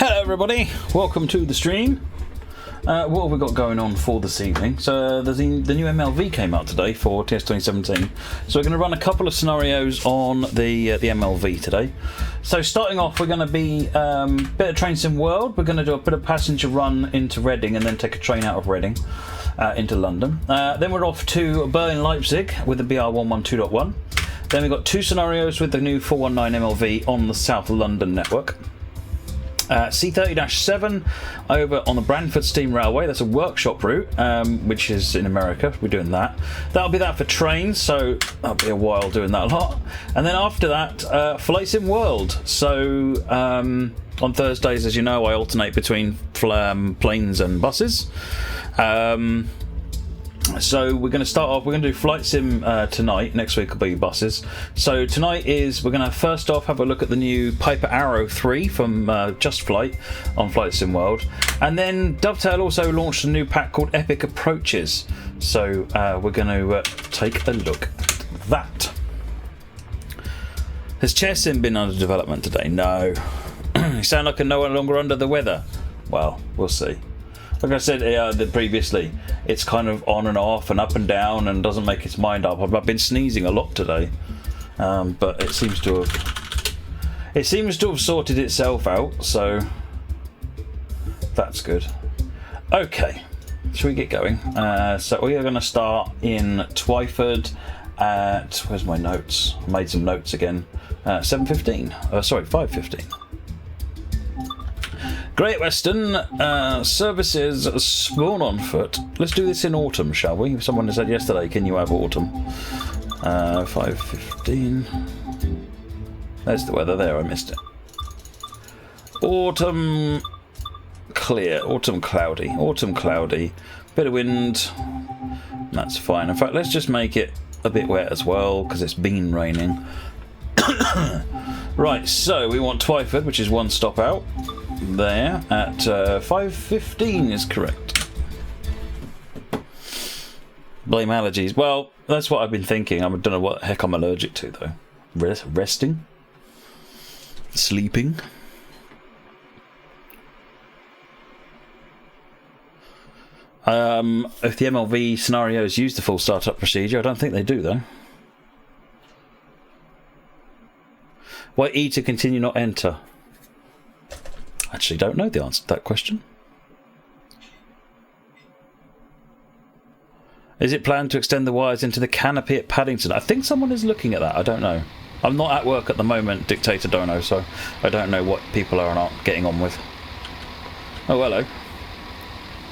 Hello everybody, welcome to the stream. What have we got going on for this evening? So the new MLV came out today for TS 2017. So we're going to run a couple of scenarios on the MLV today. So starting off, we're going to be bit of Train Sim World. We're going to do a bit of passenger run into Reading and then take a train out of Reading into London. Then we're off to Berlin Leipzig with the BR 112.1. Then we've got two scenarios with the new 419 MLV on the South London network. C30-7 over on the Brantford Steam Railway. That's a workshop route, which is in America. We're doing that. That'll be that for trains, so that'll be a while doing that a lot. And then after that, Flight Sim World. So on Thursdays, as you know, I alternate between planes and buses. So we're going to start off, we're going to do Flight Sim tonight. Next week will be buses. So tonight we're going to first off have a look at the new Piper Arrow 3 from Just Flight on Flight Sim World. And then Dovetail also launched a new pack called Epic Approaches. So we're going to take a look at that. Has Chair Sim been under development today? No. You sound like I'm no longer under the weather. Well, we'll see. Like I said previously, it's kind of on and off and up and down and doesn't make its mind up. I've been sneezing a lot today, but it seems to have sorted itself out, so that's good. Okay, shall we get going? So we are going to start in Twyford at, where's my notes? I made some notes again. 7:15. Sorry, 5:15. Great Western services spawn on foot. Let's do this in autumn, shall we? Someone said yesterday, can you have autumn? 5:15. There's the weather there, I missed it. Autumn clear, autumn cloudy, bit of wind, that's fine. In fact, let's just make it a bit wet as well, because it's been raining. Right, so we want Twyford, which is one stop out. There at 5:15 is correct. Blame allergies. Well, that's what I've been thinking. I don't know what the heck I'm allergic to though. Resting, sleeping. If the MLV scenarios use the full startup procedure, I don't think they do though. Why E to continue, not enter? Actually don't know the answer to that question. Is it planned to extend the wires into the canopy at Paddington? I think someone is looking at that. I don't know. I'm not at work at the moment, Dictator Dono, so I don't know what people are not getting on with. Oh, hello.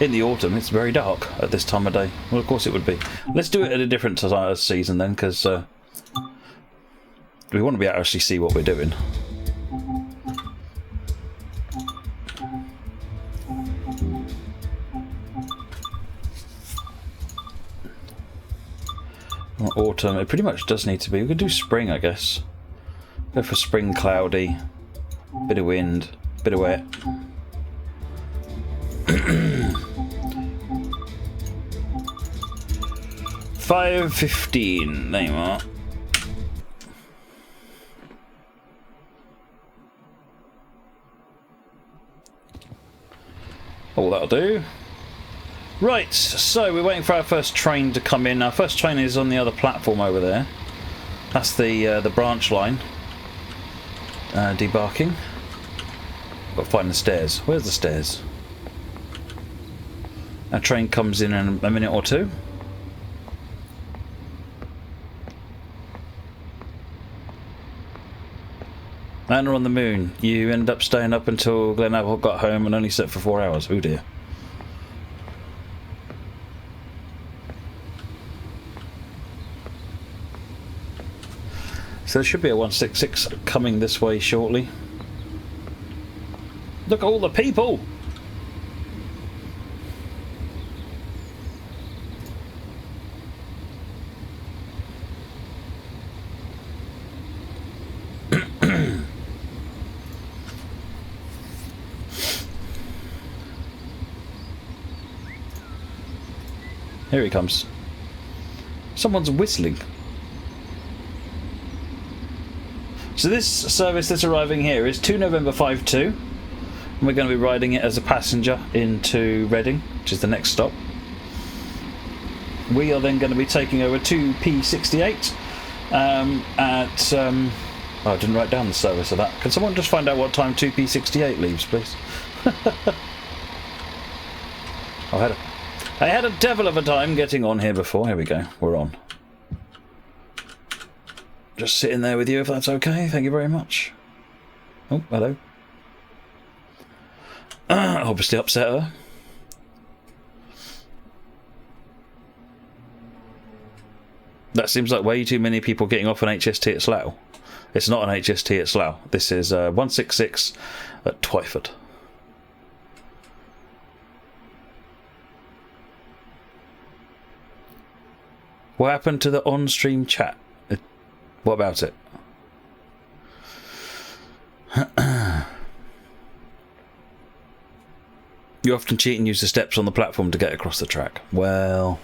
In the autumn, it's very dark at this time of day. Well, of course it would be. Let's do it at a different season then, because we want to be able to actually see what we're doing. Autumn, it pretty much does need to be. We could do spring, I guess. Go for spring, cloudy, bit of wind, bit of wet. 5:15, there you are. Oh, that'll do. Right, so we're waiting for our first train to come in. Our first train is on the other platform over there. That's the branch line. Debarking. Got to find the stairs. Where's the stairs? Our train comes in a minute or two. Anna on the Moon. You end up staying up until Glenn Abbott got home and only slept for 4 hours. Oh dear. So there should be a 166 coming this way shortly. Look at all the people! Here he comes. Someone's whistling. So this service that's arriving here is 2 November 52. And we're going to be riding it as a passenger into Reading, which is the next stop. We are then going to be taking over to P68 at... I didn't write down the service of that. Can someone just find out what time 2P68 leaves, please? I had a devil of a time getting on here before. Here we go. We're on. Just sitting there with you if that's okay. Thank you very much. Oh, hello. Obviously upset her. That seems like way too many people getting off an HST at Slough. It's not an HST at Slough. This is 166 at Twyford. What happened to the on-stream chat? What about it? You often cheat and use the steps on the platform to get across the track. Well,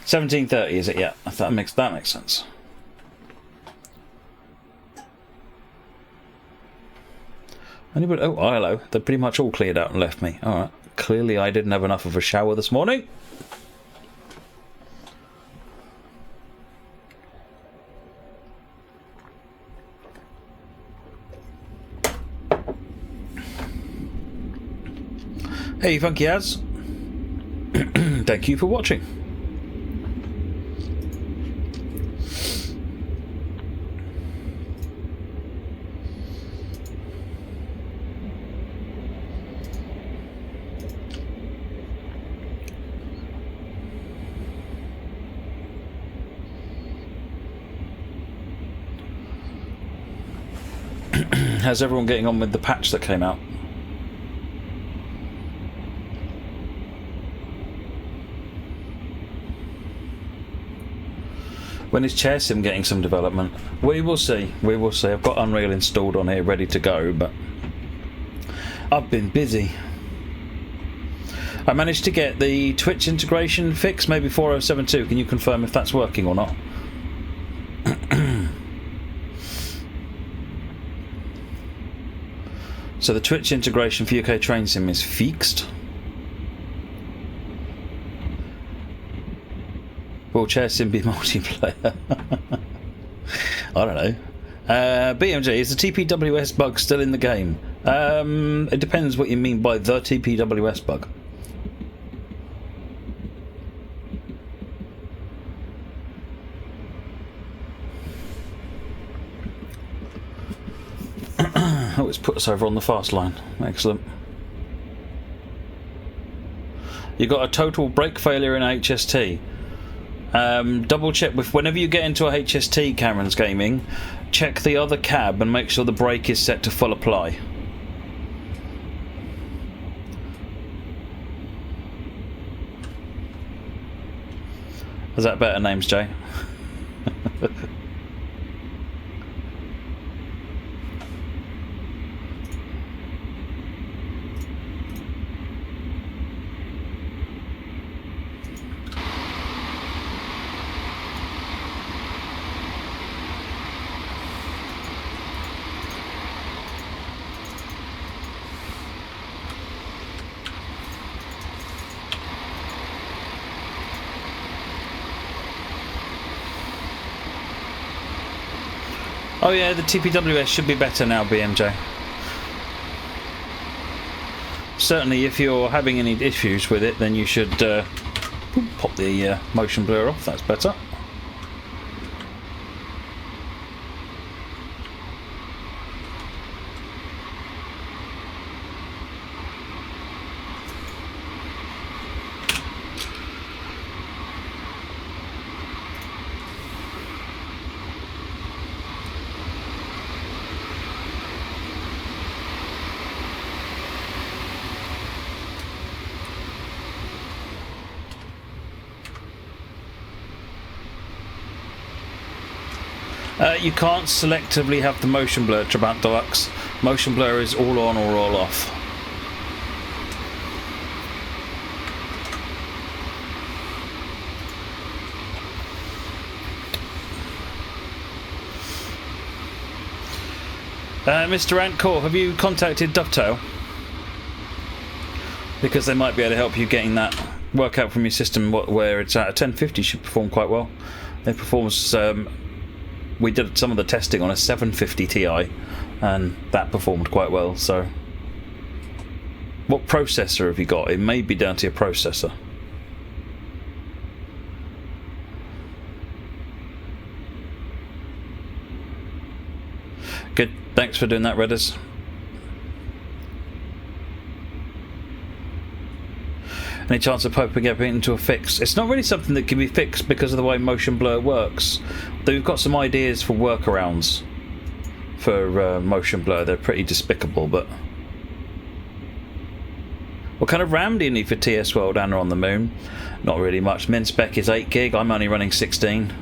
17:30 is it? Yeah, that makes sense. Anybody? Oh, hello. They're pretty much all cleared out and left me. All right. Clearly, I didn't have enough of a shower this morning. Hey, Funky Az. Thank you for watching. How's everyone getting on with the patch that came out? When is Chair Sim getting some development? We will see. We will see. I've got Unreal installed on here, ready to go, but I've been busy. I managed to get the Twitch integration fixed, maybe 4072. Can you confirm if that's working or not? So the Twitch integration for UK Train Sim is fixed. Will Chair Sim be multiplayer? I don't know. BMJ, is the TPWS bug still in the game? It depends what you mean by the TPWS bug. Oh, it's put us over on the fast line. Excellent. You got a total brake failure in HST. Double check with whenever you get into a HST, Cameron's Gaming, check the other cab and make sure the brake is set to full apply. Is that better, Names Jay? Oh yeah, the TPWS should be better now, BMJ. Certainly if you're having any issues with it, then you should pop the motion blur off. That's better. You can't selectively have the motion blur, Trabant Deluxe. Motion blur is all on or all off. Mr. Antcore, have you contacted Dovetail? because they might be able to help you getting that work out from your system where it's at. A 1050 should perform quite well. It performs. We did some of the testing on a 750 Ti, and that performed quite well. So, what processor have you got? It may be down to your processor. Good. Thanks for doing that, Redders. Any chance of popping it into a fix? It's not really something that can be fixed because of the way motion blur works. They've got some ideas for workarounds for motion blur. They're pretty despicable, but... What kind of RAM do you need for TS World and on the Moon? Not really much. Min spec is 8 gig. I'm only running 16.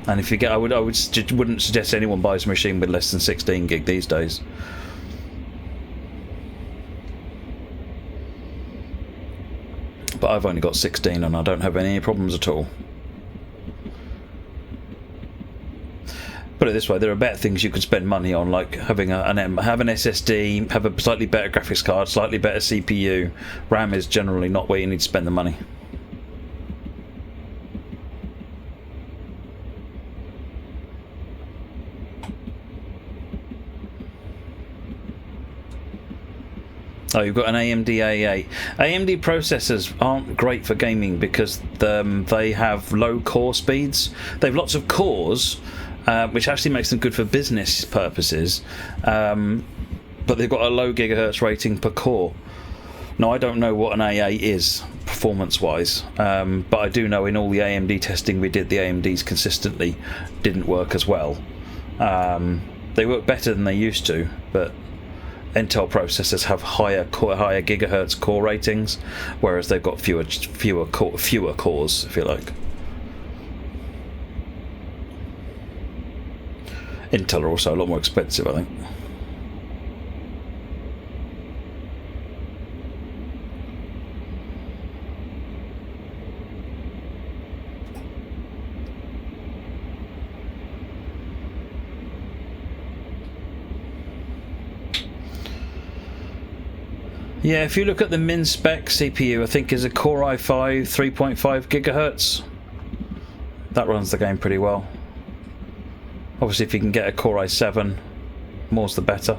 And if you get, I wouldn't suggest anyone buys a machine with less than 16 gig these days. But I've only got 16 and I don't have any problems at all. Put it this way, there are better things you could spend money on, like having have an SSD, have a slightly better graphics card, slightly better CPU. RAM is generally not where you need to spend the money. Oh, you've got an AMD A8. AMD processors aren't great for gaming because they have low core speeds. They have lots of cores, which actually makes them good for business purposes, but they've got a low gigahertz rating per core. Now, I don't know what an A8 is performance-wise, but I do know in all the AMD testing we did, the AMDs consistently didn't work as well. They work better than they used to, but Intel processors have higher gigahertz core ratings, whereas they've got fewer cores, if you like. Intel are also a lot more expensive, I think. Yeah, if you look at the min spec CPU, I think is a Core i5 3.5 gigahertz. That runs the game pretty well. Obviously, if you can get a Core i7, more's the better.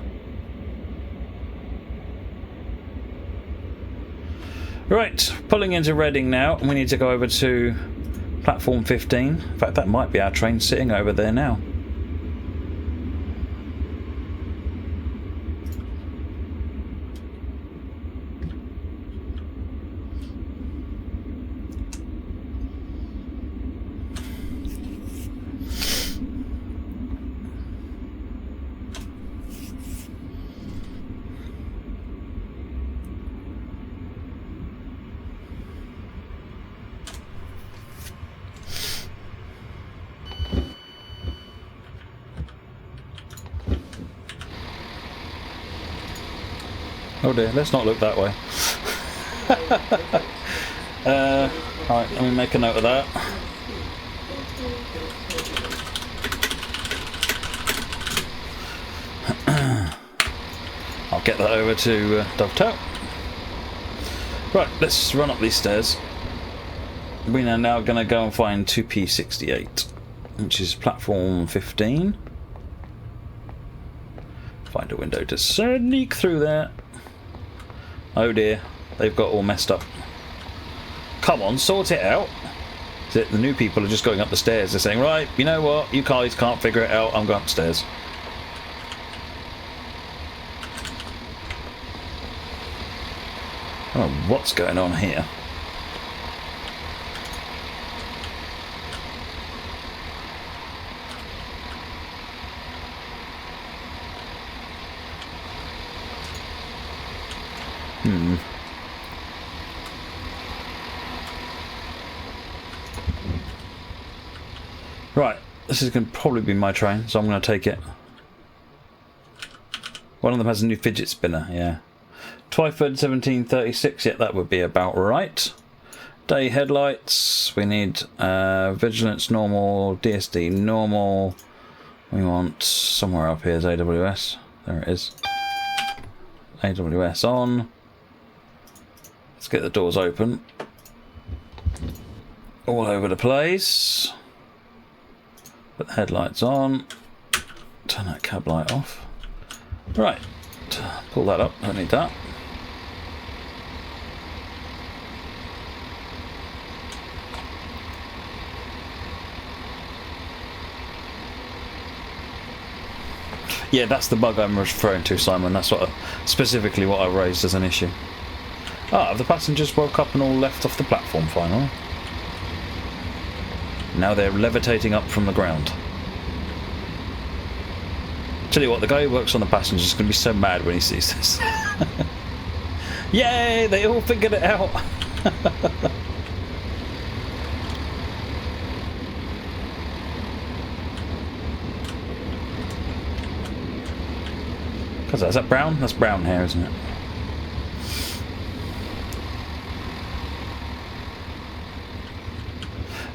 Right, pulling into Reading now, and we need to go over to platform 15. In fact, that might be our train sitting over there now. Oh dear, let's not look that way. Right, let me make a note of that. I'll get that over to Dovetail. Right, let's run up these stairs. We are now going to go and find 2P68, which is platform 15. Find a window to sneak through there. Oh dear, they've got all messed up. Come on, sort it out. The new people are just going up the stairs. They're saying, right, you know what, you guys can't figure it out, I'm going upstairs. Oh, what's going on here? Right, this is going to probably be my train, so I'm going to take it. One of them has a new fidget spinner, yeah. Twyford 1736, yeah, that would be about right. Day headlights, we need vigilance normal, DSD normal. We want somewhere up here is AWS. There it is. AWS on. Let's get the doors open. All over the place. Put the headlights on. Turn that cab light off. Right. Pull that up. Don't need that. Yeah, that's the bug I'm referring to, Simon. That's specifically what I raised as an issue. Ah, the passengers woke up and all left off the platform finally. Now they're levitating up from the ground. Tell you what, the guy who works on the passengers is going to be so mad when he sees this. Yay! They all figured it out! Is that brown? That's brown hair, isn't it?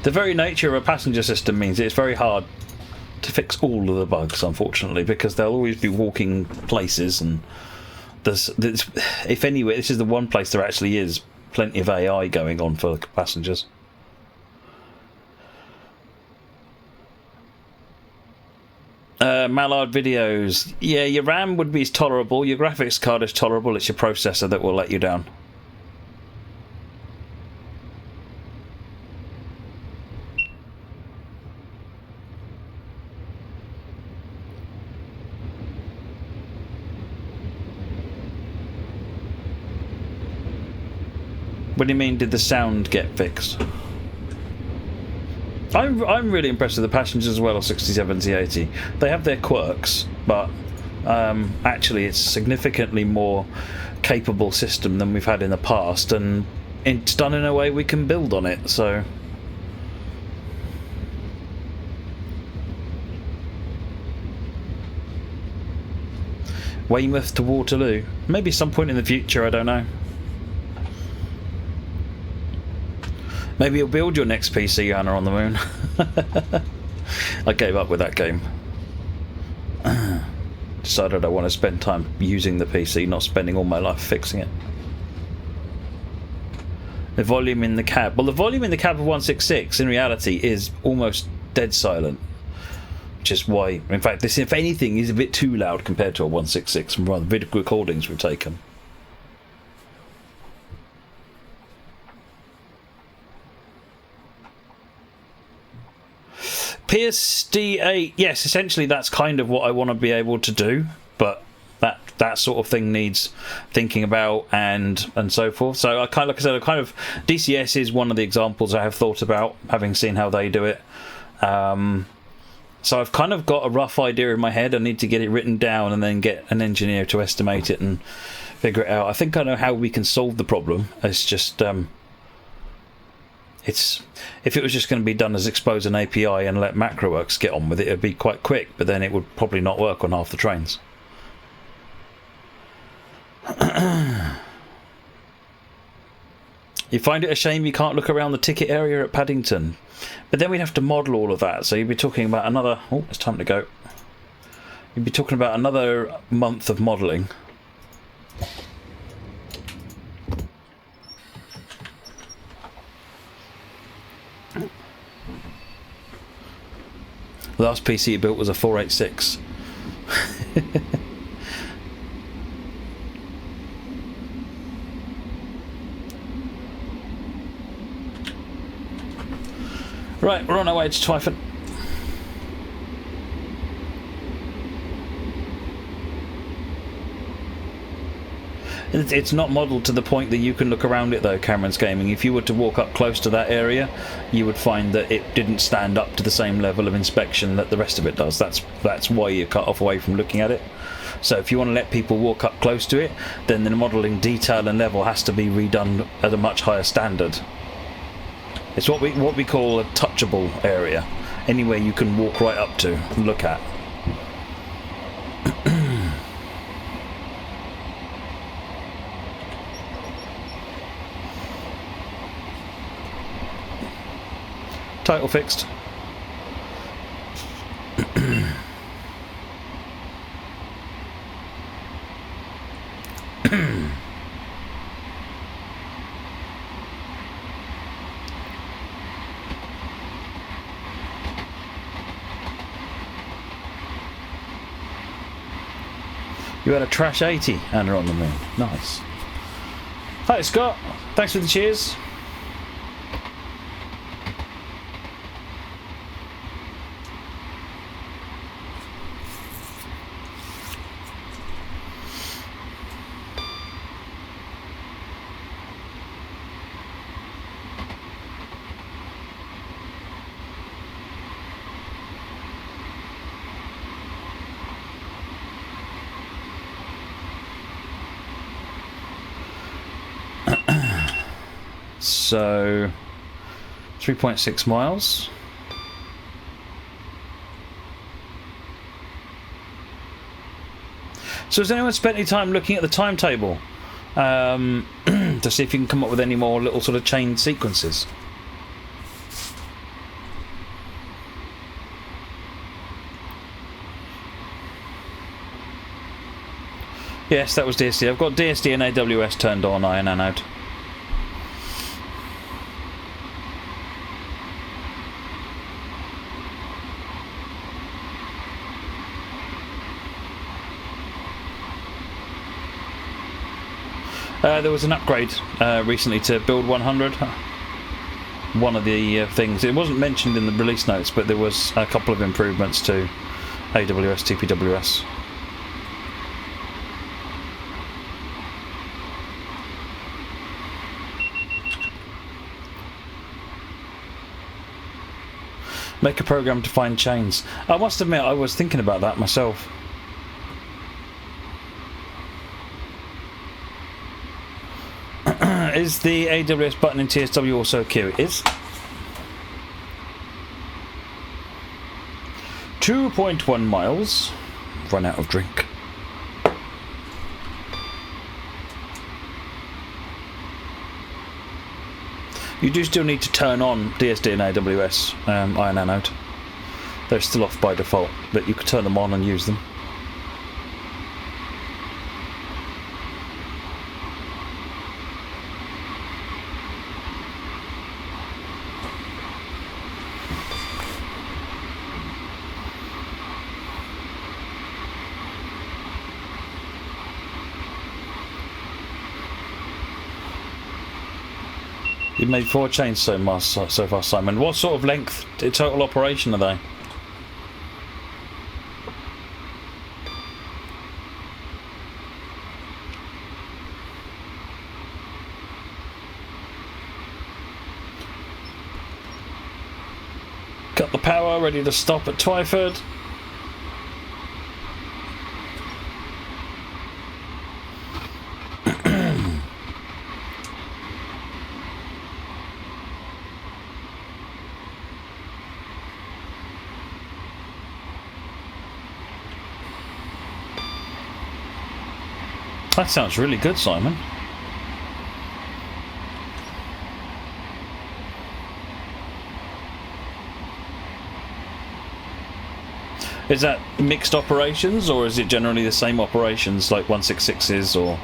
The very nature of a passenger system means it's very hard to fix all of the bugs, unfortunately, because they'll always be walking places, and there's if anywhere, this is the one place there actually is plenty of AI going on for passengers. Mallard videos. Yeah, your RAM would be tolerable, your graphics card is tolerable, it's your processor that will let you down. What do you mean, did the sound get fixed? I'm really impressed with the passengers as well, 60, 70, 80. They have their quirks, but actually it's a significantly more capable system than we've had in the past, and it's done in a way we can build on it, so... Weymouth to Waterloo. Maybe some point in the future, I don't know. Maybe you'll build your next PC, Anna, on the moon. I gave up with that game. Decided I want to spend time using the PC, not spending all my life fixing it. The volume in the cab. Well, the volume in the cab of 166 in reality is almost dead silent. Which is why, in fact, this, if anything, is a bit too loud compared to a 166 from the video recordings we've taken. PSD8, yes, essentially that's kind of what I want to be able to do, but that sort of thing needs thinking about and so forth. So like I said, DCS is one of the examples I have thought about, having seen how they do it. So I've kind of got a rough idea in my head. I need to get it written down and then get an engineer to estimate it and figure it out. I think I know how we can solve the problem. It's just if it was just going to be done as expose an API and let MacroWorks get on with it, it'd be quite quick, but then it would probably not work on half the trains. You find it a shame you can't look around the ticket area at Paddington, but then we'd have to model all of that, so you'd be talking about another... Oh, it's time to go. You'd be talking about another month of modelling. The last PC he built was a 486. Right, we're on our way to Twyford. It's not modelled to the point that you can look around it though, Cameron's Gaming. If you were to walk up close to that area, you would find that it didn't stand up to the same level of inspection that the rest of it does. That's why you're cut off away from looking at it. So if you want to let people walk up close to it, then the modelling detail and level has to be redone at a much higher standard. It's what we call a touchable area. Anywhere you can walk right up to and look at. Title fixed. You had a trash 80 and are on the moon. Nice. Hi Scott, thanks for the cheers. So 3.6 miles. So has anyone spent any time looking at the timetable to see if you can come up with any more little sort of chain sequences? Yes, that was DSD. I've got DSD and AWS turned on, iron anode. There was an upgrade recently to build 100. One of the things, it wasn't mentioned in the release notes, but there was a couple of improvements to AWS TPWS. Make a program to find chains. I must admit, I was thinking about that myself. Is the AWS button in TSW also a queue? It is. 2.1 miles. Run out of drink. You do still need to turn on DSD and AWS iron anode. They're still off by default, but you can turn them on and use them. You've made 4 chains so far, Simon. What sort of length, total operation are they? Cut the power, ready to stop at Twyford. That sounds really good, Simon. Is that mixed operations, or is it generally the same operations like 166s or?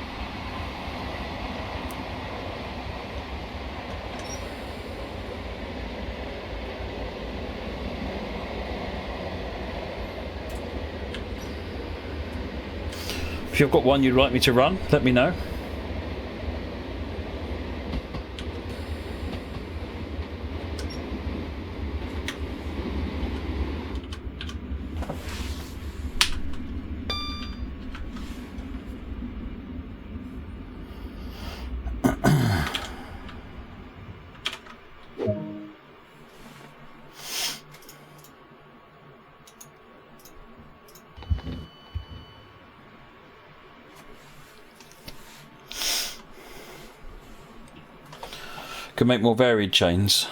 If you've got one you'd like me to run, let me know. Could make more varied chains.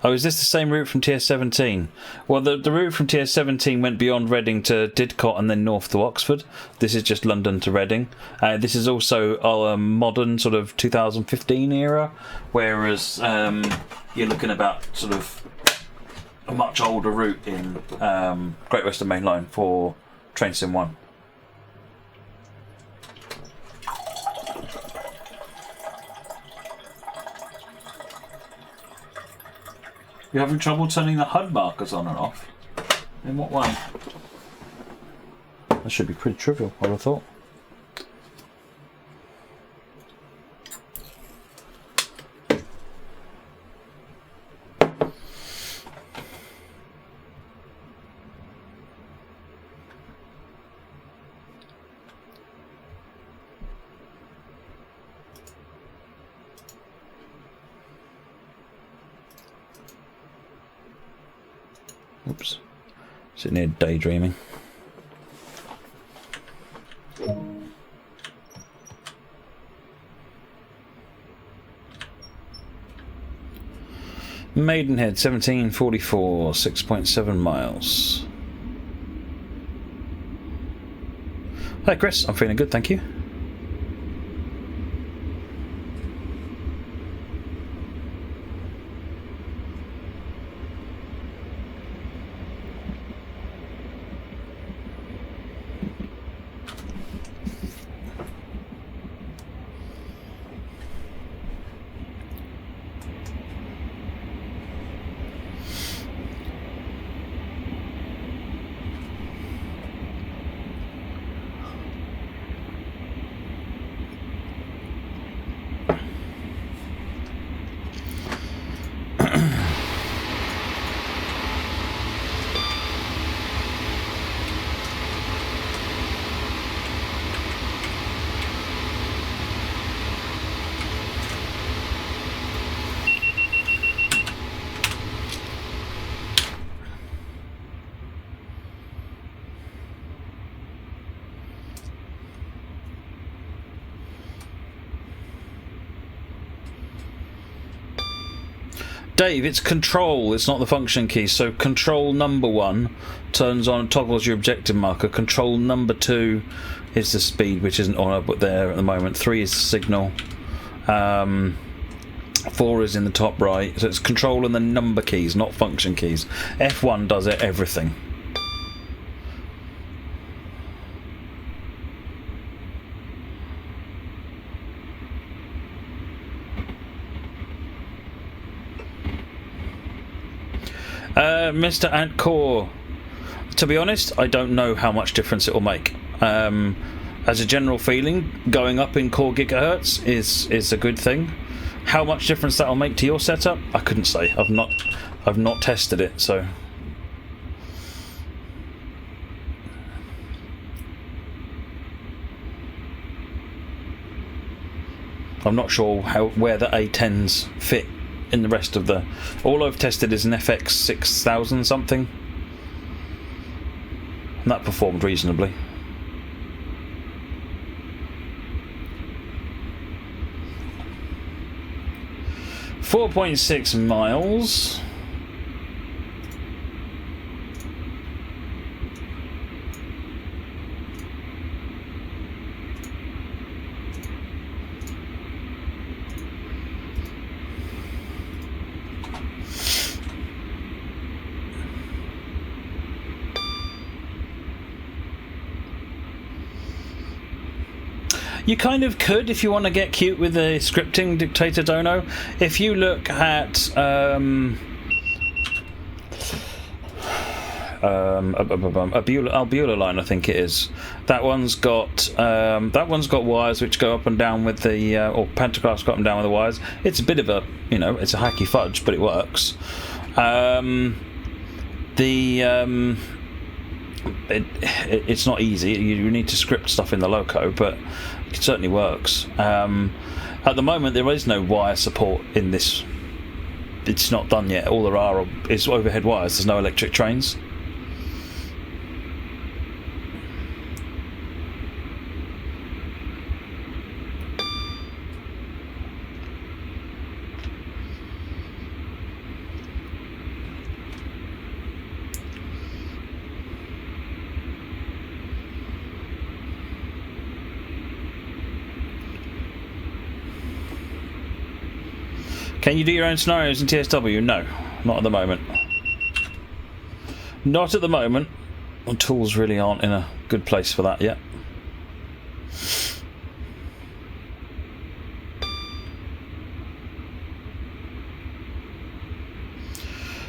Oh, is this the same route from TS17? Well, the route from TS17 went beyond Reading to Didcot and then north to Oxford. This is just London to Reading. This is also our modern sort of 2015 era, whereas you're looking about sort of a much older route in Great Western Main Line for Train Sim 1. You're having trouble turning the HUD markers on and off? In what way? That should be pretty trivial, I would have thought. Oops. Sitting here daydreaming. Maidenhead 1744, 6.7 miles. Hi Chris, I'm feeling good, thank you. Dave, it's control, it's not the function key. So control number 1 turns on, toggles your objective marker. Control number 2 is the speed, which isn't on up there at the moment. 3 is the signal. 4 is in the top right. So it's control and the number keys, not function keys. F1 does it, everything. Mr. Antcore, to be honest, I don't know how much difference it will make. As a general feeling, going up in core gigahertz is a good thing. How much difference that will make to your setup, I couldn't say. I've not tested it, so. I'm not sure where the A10s fit in the rest of the. All I've tested is an FX 6000 something, and that performed reasonably. .6 miles. You kind of could if you want to get cute with the scripting, Dictator Dono. If you look at Albula line, I think it is. That one's got wires which go up and down with the or pantographs go up and down with the wires. It's a bit of a, you know, it's a hacky fudge, but it works. It's not easy. You need to script stuff in the loco, but it certainly works. At the moment, there is no wire support in this. It's not done yet. All there are is overhead wires. There's no electric trains. Can you do your own scenarios in TSW? No, not at the moment. Not at the moment. The tools really aren't in a good place for that yet.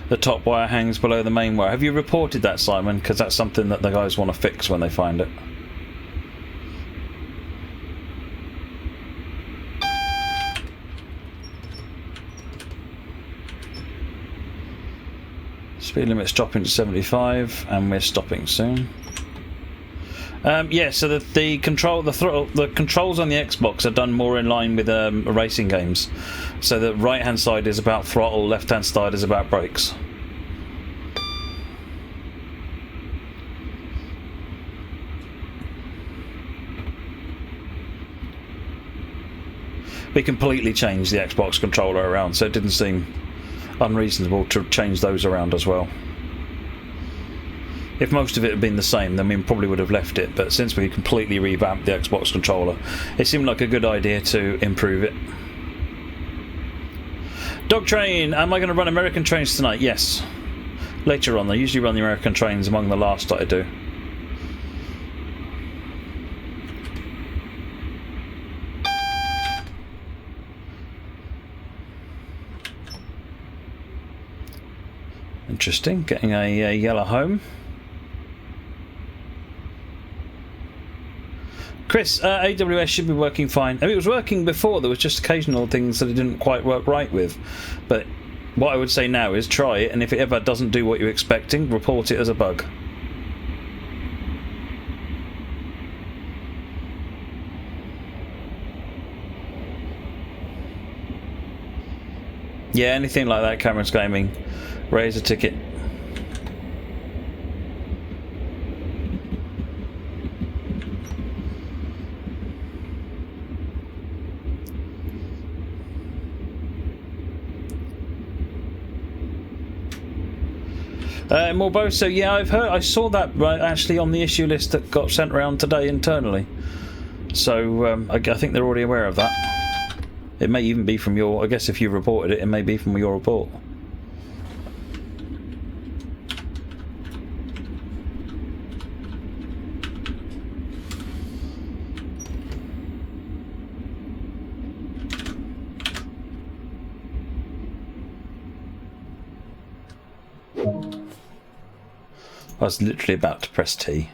The top wire hangs below the main wire. Have you reported that, Simon? Because that's something that the guys want to fix when they find it. Speed limit's dropping to 75, and we're stopping soon. Yeah, so the controls on the Xbox are done more in line with racing games. So the right-hand side is about throttle, left-hand side is about brakes. We completely changed the Xbox controller around, so it didn't seem unreasonable to change those around as well. If most of it had been the same, then we probably would have left it, but since we completely revamped the Xbox controller, it seemed like a good idea to improve it. Dog train! Am I going to run American trains tonight? Yes. Later on. I usually run the American trains among the last that I do. Interesting. Getting a yellow home. Chris, AWS should be working fine. I mean, it was working before. There was just occasional things that it didn't quite work right with. But what I would say now is try it, and if it ever doesn't do what you're expecting, report it as a bug. Yeah, anything like that, Cameron's Gaming, raise a ticket. Morboso, yeah, I saw that actually on the issue list that got sent around today internally. So I think they're already aware of that. It may even be from your, I guess if you reported it, it may be from your report. I was literally about to press T.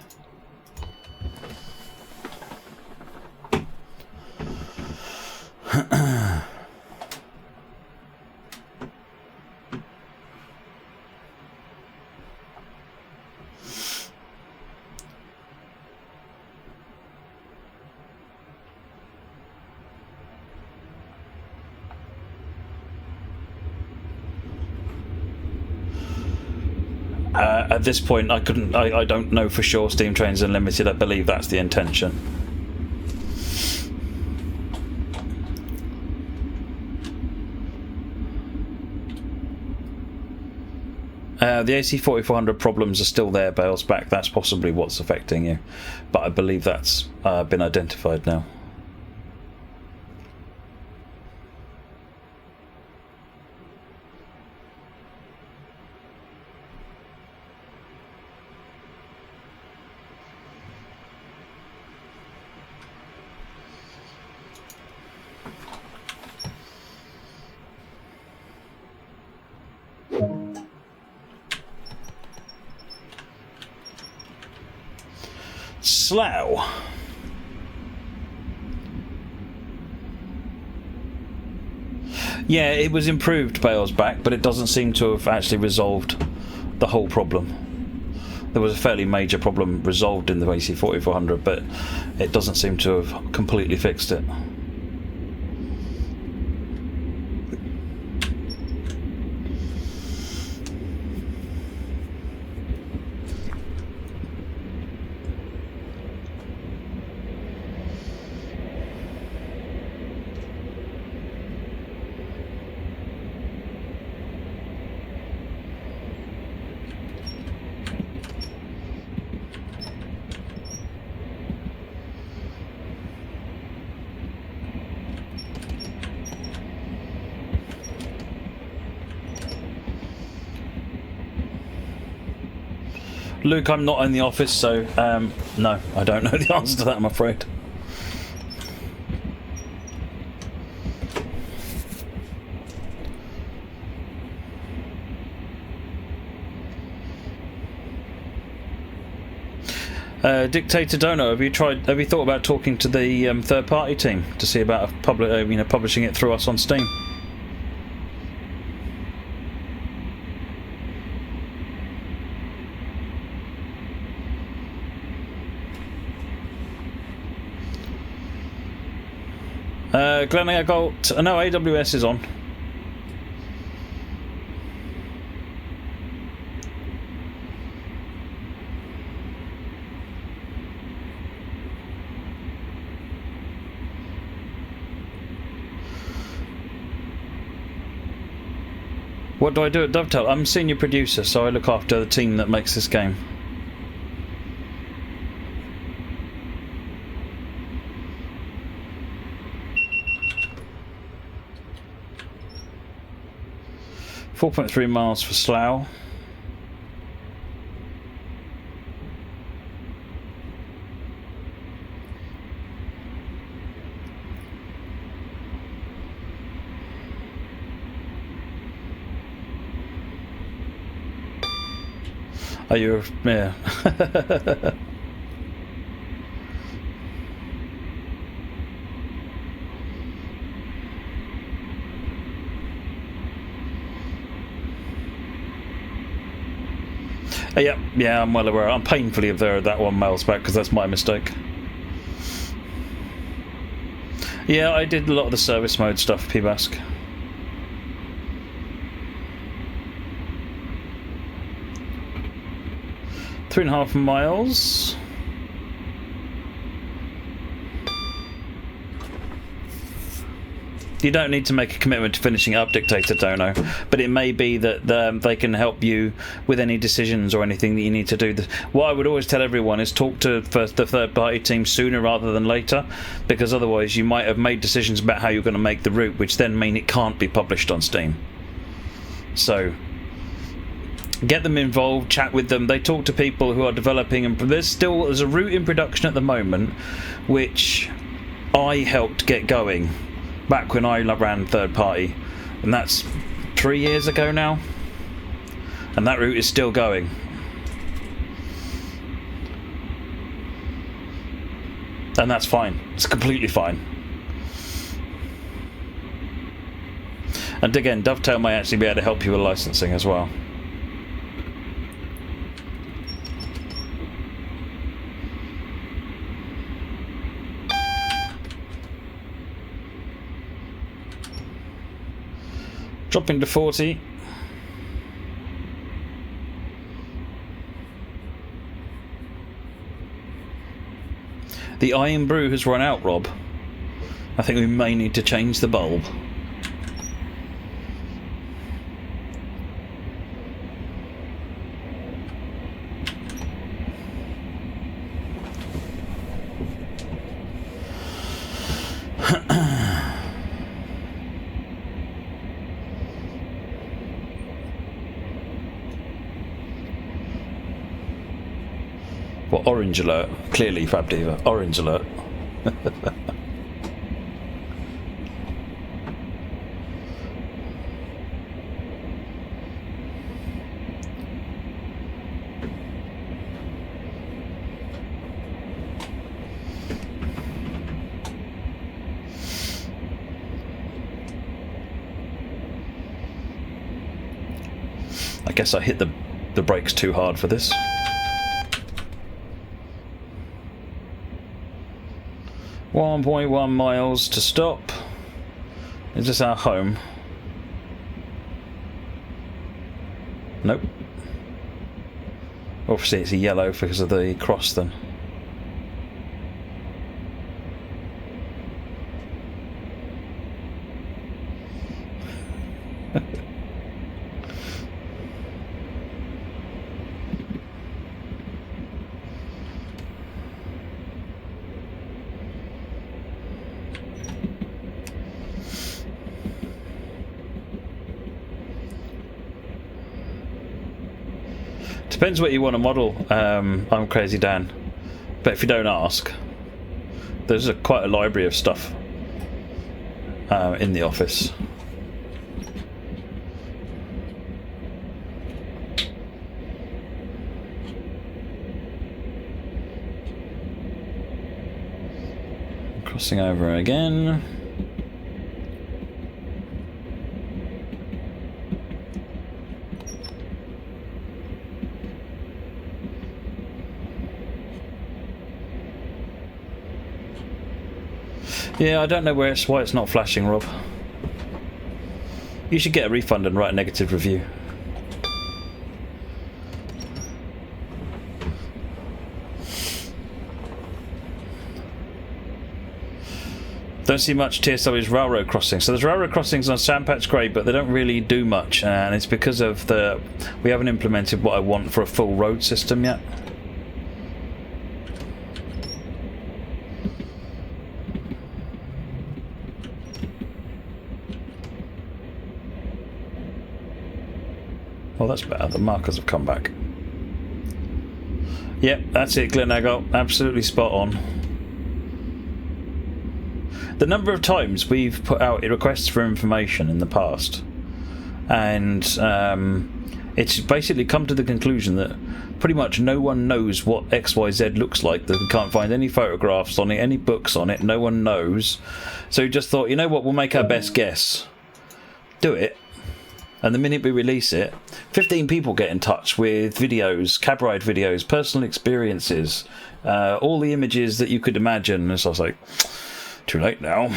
At this point, I don't know for sure. Steam Trains Unlimited, I believe that's the intention. The AC4400 problems are still there, Bales back. That's possibly what's affecting you, but I believe that's been identified now. Slough. Yeah, it was improved Bales back, but it doesn't seem to have actually resolved the whole problem. There was a fairly major problem resolved in the AC4400, but it doesn't seem to have completely fixed it. Luke, I'm not in the office, so no, I don't know the answer to that, I'm afraid. Dictator Dono, have you thought about talking to the third-party team to see about publishing it through us on Steam? Glenn, I got... no, AWS is on. What do I do at Dovetail? I'm senior producer, so I look after the team that makes this game. .3 miles for Slough. Are you? Yeah. Yeah, I'm well aware. I'm painfully aware of that 1 miles back because that's my mistake. Yeah, I did a lot of the service mode stuff, PBask. Three and a half miles. You don't need to make a commitment to finishing it up, Dictator Dono, but it may be that they can help you with any decisions or anything that you need to do. What I would always tell everyone is talk to the third-party team sooner rather than later, because otherwise you might have made decisions about how you're going to make the route, which then mean it can't be published on Steam. So get them involved, chat with them. They talk to people who are developing, and there's a route in production at the moment which I helped get going back when I ran third party, and that's 3 years ago now, and that route is still going. And that's fine. It's completely fine. And again, Dovetail may actually be able to help you with licensing as well. Dropping to 40. The Iron Brew has run out, Rob. I think we may need to change the bulb. What, orange alert? Clearly, Fab Diva. Orange alert. I guess I hit the brakes too hard for this. .1 miles to stop. Is this our home? Nope. Obviously it's a yellow because of the cross then. Depends what you want to model. I'm Crazy Dan, but if you don't ask, there's quite a library of stuff in the office. Crossing over again. Yeah, I don't know why it's not flashing, Rob. You should get a refund and write a negative review. Don't see much TSW's railroad crossings. So there's railroad crossings on Sandpatch Grey, but they don't really do much, and it's because of we haven't implemented what I want for a full road system yet. Well, that's better. The markers have come back. Yep, that's it, Glenaggle. Absolutely spot on. The number of times we've put out requests for information in the past, and it's basically come to the conclusion that pretty much no one knows what XYZ looks like. That we can't find any photographs on it, any books on it. No one knows. So we just thought, you know what, we'll make our best guess. Do it. And the minute we release it, 15 people get in touch with videos, cab ride videos, personal experiences, all the images that you could imagine. And so I was like, too late now.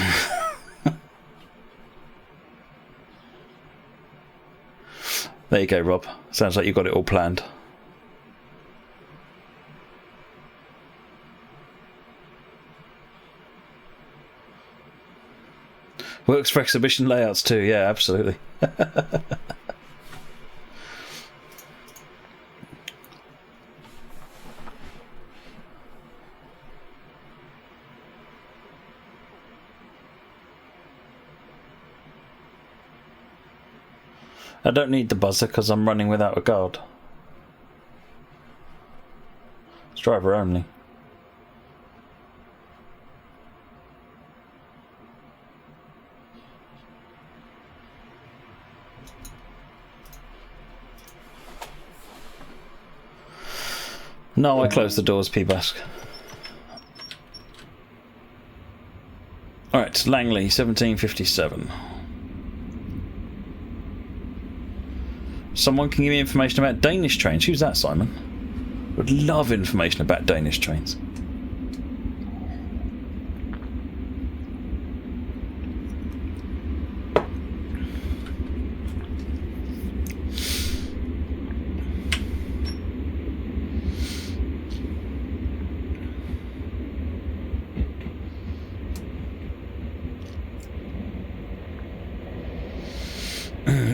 There you go, Rob. Sounds like you got it all planned. Works for exhibition layouts too, yeah, absolutely. I don't need the buzzer because I'm running without a guard. It's driver only. No, I closed the doors, P-Bask. Alright, Langley, 1757. Someone can give me information about Danish trains. Who's that, Simon? Would love information about Danish trains.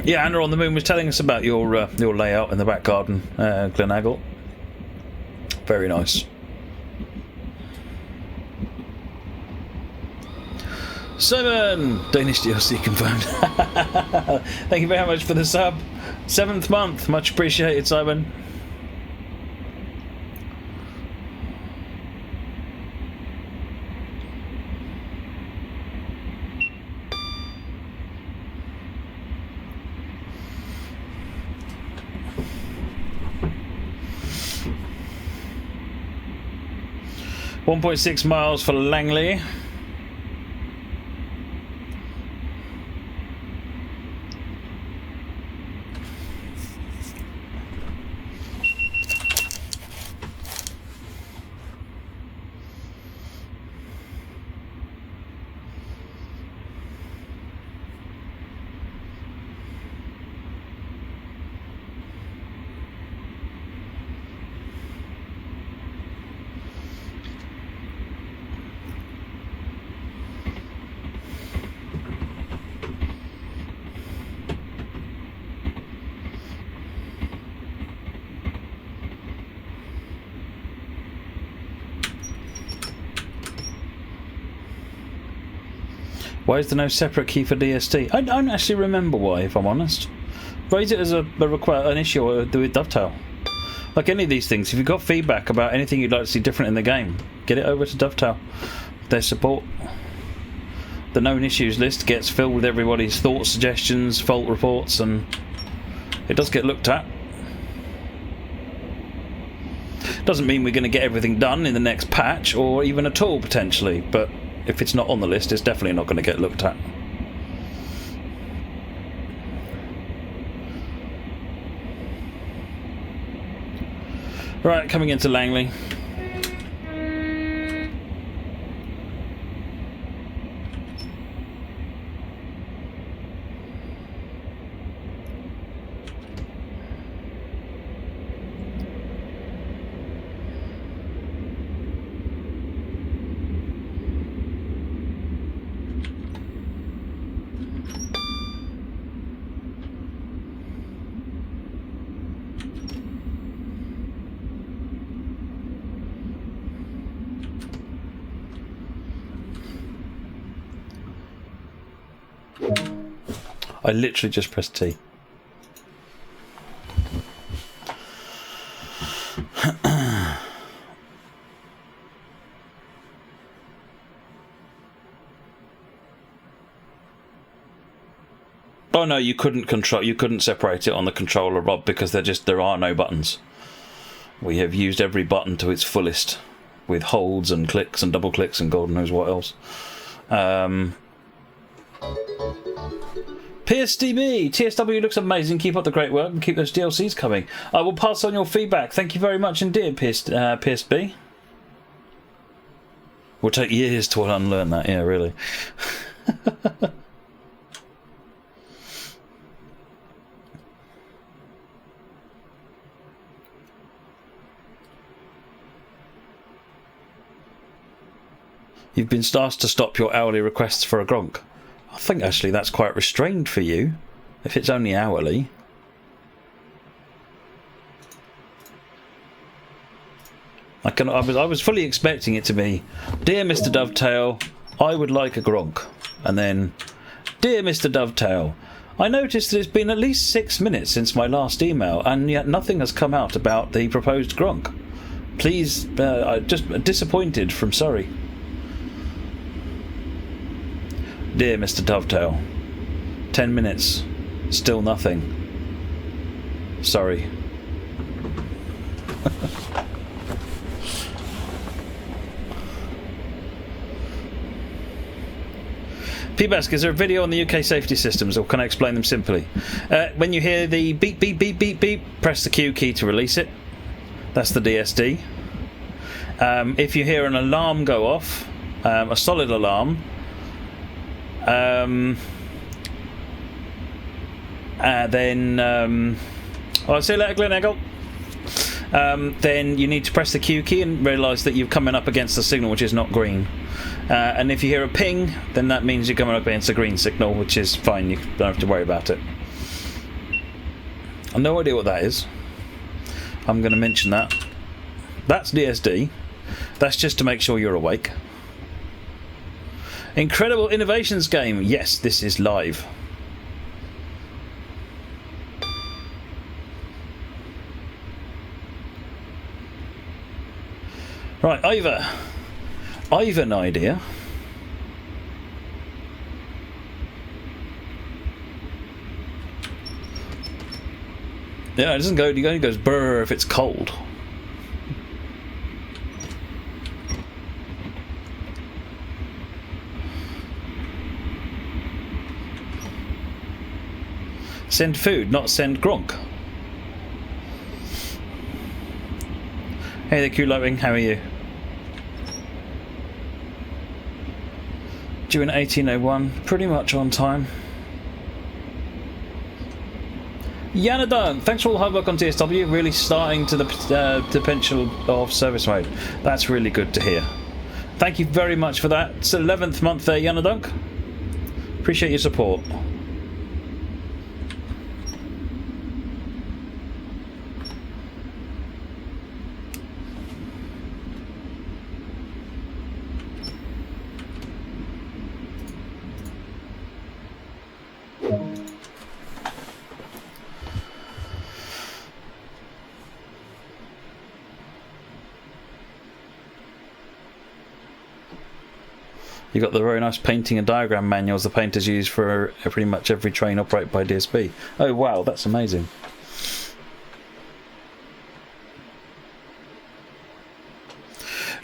Yeah, Anna on the Moon was telling us about your layout in the back garden, Glenaggle. Very nice. Simon! Danish DLC confirmed. Thank you very much for the sub. 7th month. Much appreciated, Simon. .6 miles for Langley. Why is there no separate key for DST? I don't actually remember why, if I'm honest. Raise it as an issue with Dovetail. Like any of these things, if you've got feedback about anything you'd like to see different in the game, get it over to Dovetail. Their support. The known issues list gets filled with everybody's thoughts, suggestions, fault reports, and it does get looked at. Doesn't mean we're going to get everything done in the next patch, or even at all, potentially, but if it's not on the list, it's definitely not going to get looked at. Right, coming into Langley. I literally just pressed T. Oh no, you couldn't separate it on the controller, Rob, because there are no buttons. We have used every button to its fullest, with holds and clicks and double clicks and God knows what else. PSDB, TSW looks amazing. Keep up the great work and keep those DLCs coming. I will pass on your feedback. Thank you very much indeed, PSB. Will take years to unlearn that. Yeah, really. You've been asked to stop your hourly requests for a gronk. I think actually that's quite restrained for you, if it's only hourly. I was fully expecting it to be, "Dear Mr. Dovetail, I would like a gronk," and then, "Dear Mr. Dovetail, I noticed that it's been at least 6 minutes since my last email, and yet nothing has come out about the proposed gronk. Please, just disappointed from Surrey. Dear Mr. Dovetail, 10 minutes, still nothing. Sorry." P-Bask, is there a video on the UK safety systems, or can I explain them simply? When you hear the beep, beep, beep, beep, beep, press the Q key to release it. That's the DSD. If you hear an alarm go off, a solid alarm, then I'll see you later, Glen Eggle. Then you need to press the Q key and realise that you're coming up against the signal, which is not green. And if you hear a ping, then that means you're coming up against a green signal, which is fine. You don't have to worry about it. I've no idea what that is. I'm going to mention that. That's DSD. That's just to make sure you're awake. Incredible Innovations game. Yes, this is live. Right, Ivor. I've an idea. Yeah, it doesn't go, it only goes brrr if it's cold. Send food, not send gronk. Hey there, Q-Loving, how are you? Due in 1801, pretty much on time. Yanadon, thanks for all the hard work on TSW, really starting to the potential of service mode. That's really good to hear. Thank you very much for that. It's 11th month there, Yanadunk. Appreciate your support. You've got the very nice painting and diagram manuals the painters use for pretty much every train operated by DSB. Oh wow, that's amazing.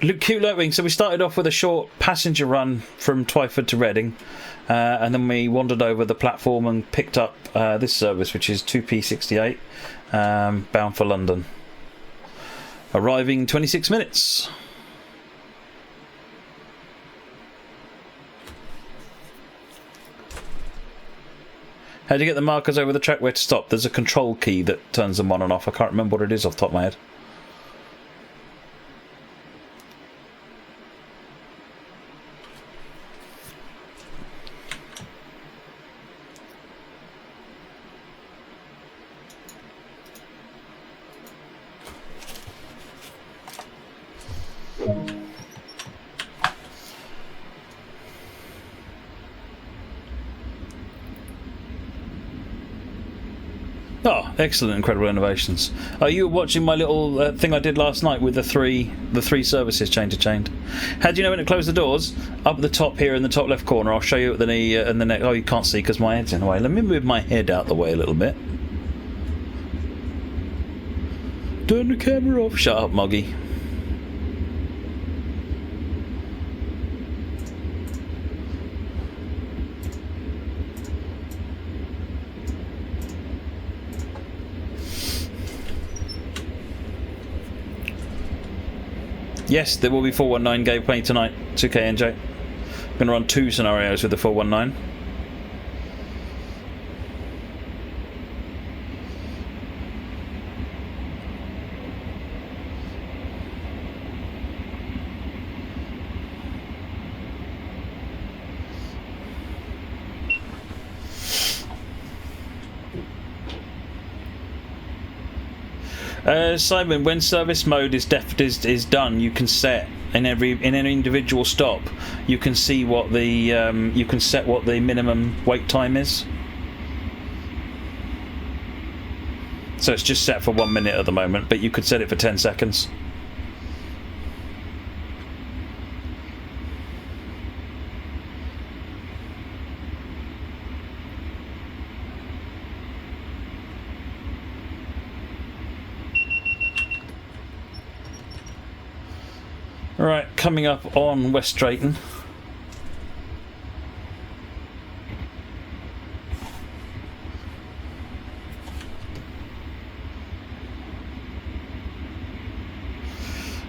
Cute Lurwing, so we started off with a short passenger run from Twyford to Reading, and then we wandered over the platform and picked up this service, which is 2P68, bound for London. Arriving 26 minutes. How do you get the markers over the track where to stop? There's a control key that turns them on and off. I can't remember what it is off the top of my head. Excellent, incredible innovations. Are you watching my little thing I did last night with the three services chain to chain? How do you know when to close the doors? Up at the top here in the top left corner. I'll show you at the knee and the neck. Oh, you can't see because my head's in the way. Let me move my head out the way a little bit. Turn the camera off. Shut up, Moggy. Yes, there will be 419 gameplay tonight, 2K NJ. I'm going to run 2 scenarios with the 419. Simon, when service mode is done, you can set in any individual stop. You can see what the you can set what the minimum wait time is. So it's just set for 1 minute at the moment, but you could set it for 10 seconds. Right, coming up on West Drayton.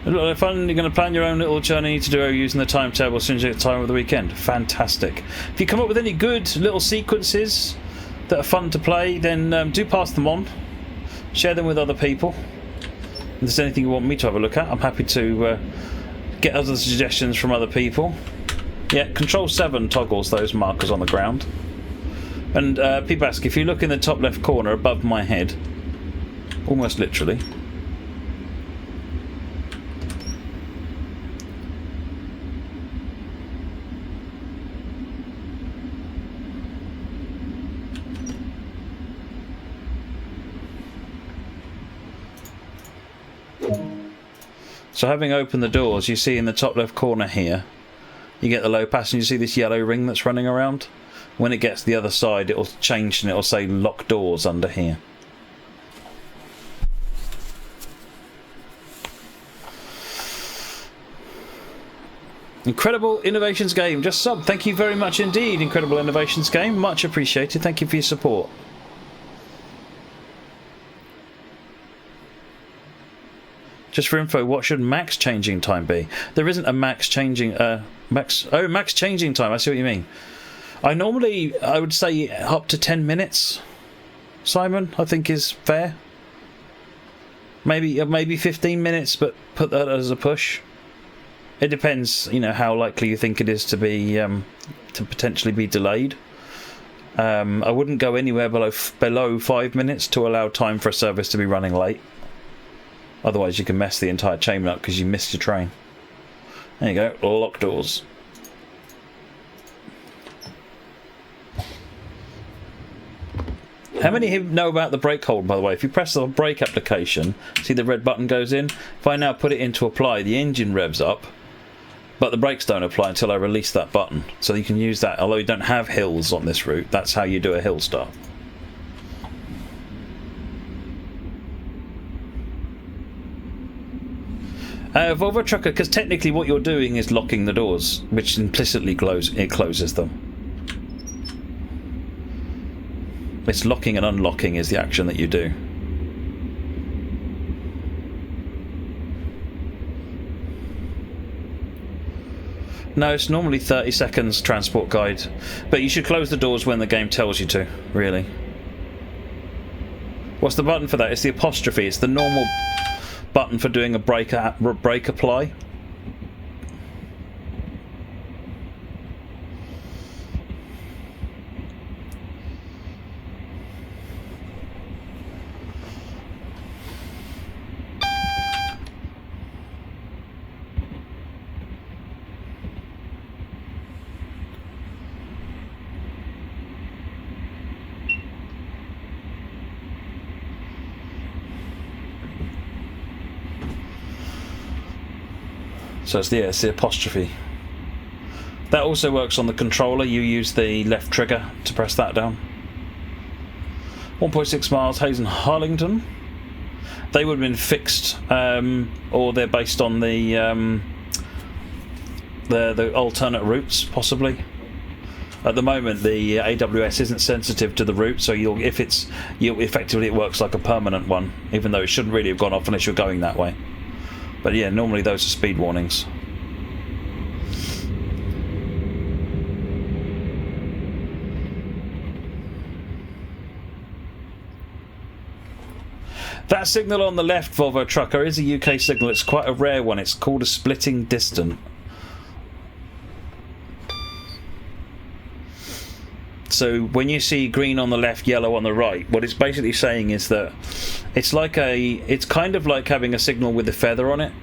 A lot of fun. You're going to plan your own little journey to do using the timetable as soon as you get time of the weekend. Fantastic. If you come up with any good little sequences that are fun to play, then do pass them on. Share them with other people. If there's anything you want me to have a look at, I'm happy to get other suggestions from other people. Yeah, Control 7 toggles those markers on the ground. And P-Bask, if you look in the top left corner above my head, almost literally, so having opened the doors, you see in the top left corner here, you get the low pass and you see this yellow ring that's running around. When it gets to the other side, it'll change and it'll say lock doors under here. Incredible Innovations Game, just sub. Thank you very much indeed, Incredible Innovations Game. Much appreciated. Thank you for your support. Just for info, what should max changing time be? There isn't a max changing max changing time. I see what you mean. I would say up to 10 minutes. Simon, I think is fair. Maybe 15 minutes, but put that as a push. It depends, you know, how likely you think it is to be to potentially be delayed. I wouldn't go anywhere below 5 minutes to allow time for a service to be running late. Otherwise you can mess the entire chain up because you missed your train. There you go, lock doors. How many of you know about the brake hold, by the way? If you press the brake application, see the red button goes in? If I now put it into apply, the engine revs up, but the brakes don't apply until I release that button. So you can use that, although you don't have hills on this route, that's how you do a hill start. Volvo Trucker, because technically what you're doing is locking the doors, which implicitly closes them. It's locking and unlocking is the action that you do. No, it's normally 30 seconds transport guide, but you should close the doors when the game tells you to, really. What's the button for that? It's the apostrophe. It's the normal button for doing a brake apply. So it's the apostrophe. That also works on the controller. You use the left trigger to press that down. 1.6 miles, Hayes and Harlington. They would have been fixed, or they're based on the alternate routes, possibly. At the moment, the AWS isn't sensitive to the route, so effectively it works like a permanent one, even though it shouldn't really have gone off unless you're going that way. But yeah, normally those are speed warnings. That signal on the left, Volvo Trucker, is a UK signal. It's quite a rare one. It's called a splitting distant. So when you see green on the left, yellow on the right, what it's basically saying is that it's kind of like having a signal with a feather on it.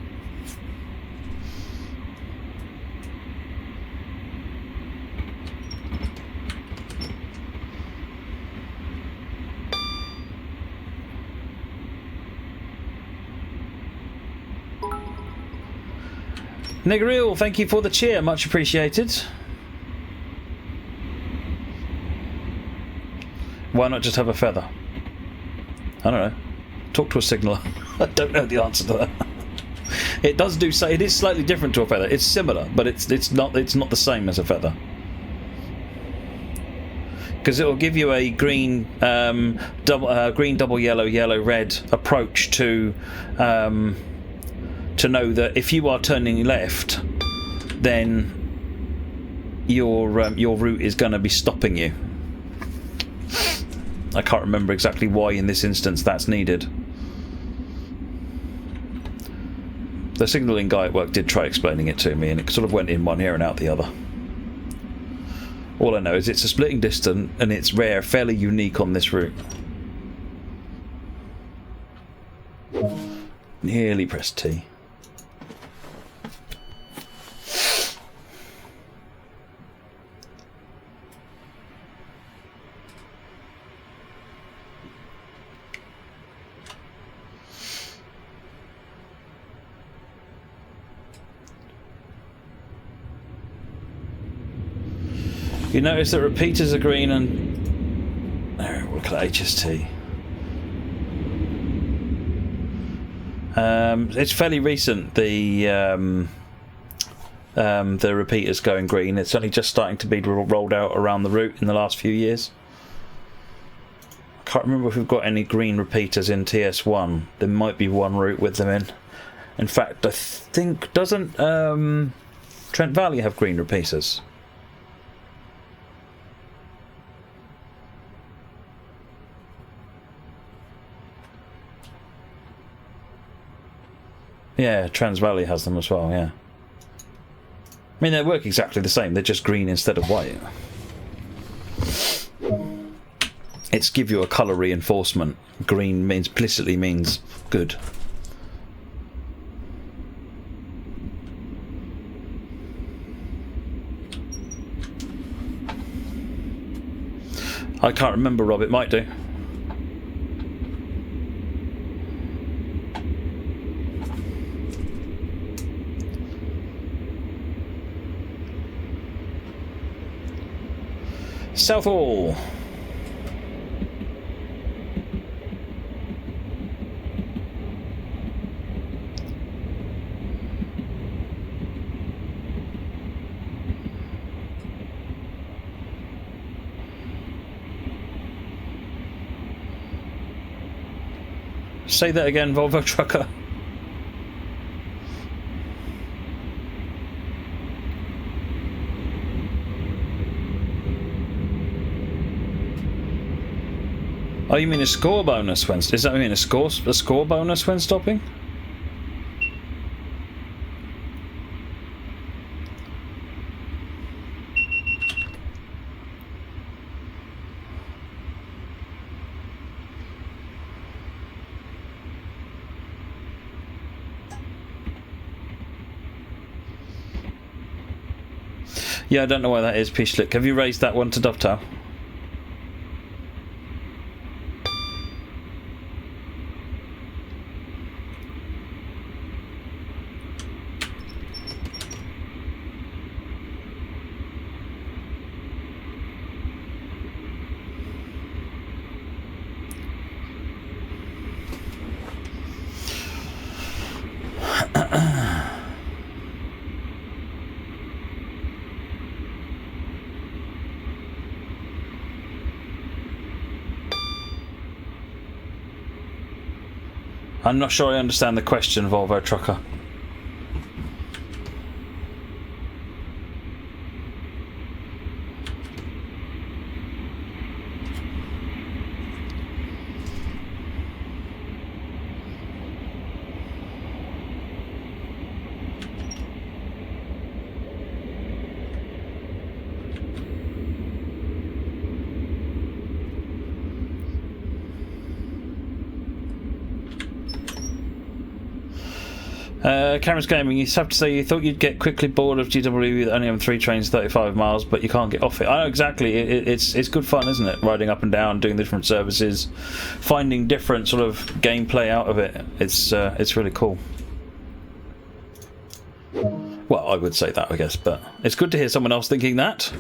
Negril, thank you for the cheer, much appreciated. Why not just have a feather? I don't know. Talk to a signaller. I don't know the answer to that. It does do so. It is slightly different to a feather. It's similar, but it's not the same as a feather. Because it will give you a green double yellow red approach to know that if you are turning left, then your route is going to be stopping you. I can't remember exactly why in this instance that's needed. The signalling guy at work did try explaining it to me, and it sort of went in one ear and out the other. All I know is it's a splitting distant, and it's rare, fairly unique on this route. Nearly pressed T. You notice that repeaters are green and... Oh, look at HST. It's fairly recent, the repeaters going green. It's only just starting to be rolled out around the route in the last few years. I can't remember if we've got any green repeaters in TS1. There might be one route with them in. In fact, I think... Doesn't Trent Valley have green repeaters? Yeah, Trans Valley has them as well, yeah. I mean, they work exactly the same, they're just green instead of white. It's give you a colour reinforcement. Green implicitly means good. I can't remember, Rob, it might do. Southall. Say that again, Volvo Trucker. Oh, you mean a score bonus when... Does that mean a score bonus when stopping? Yeah, I don't know why that is, Pishlik. Have you raised that one to Dovetail? I'm not sure I understand the question, Volvo Trucker. Cameron's Gaming, you have to say you thought you'd get quickly bored of GW with only having 3 trains 35 miles, but you can't get off it. I know exactly. It's good fun, isn't it? Riding up and down, doing the different services, finding different sort of gameplay out of it. It's really cool. Well, I would say that, I guess, but it's good to hear someone else thinking that.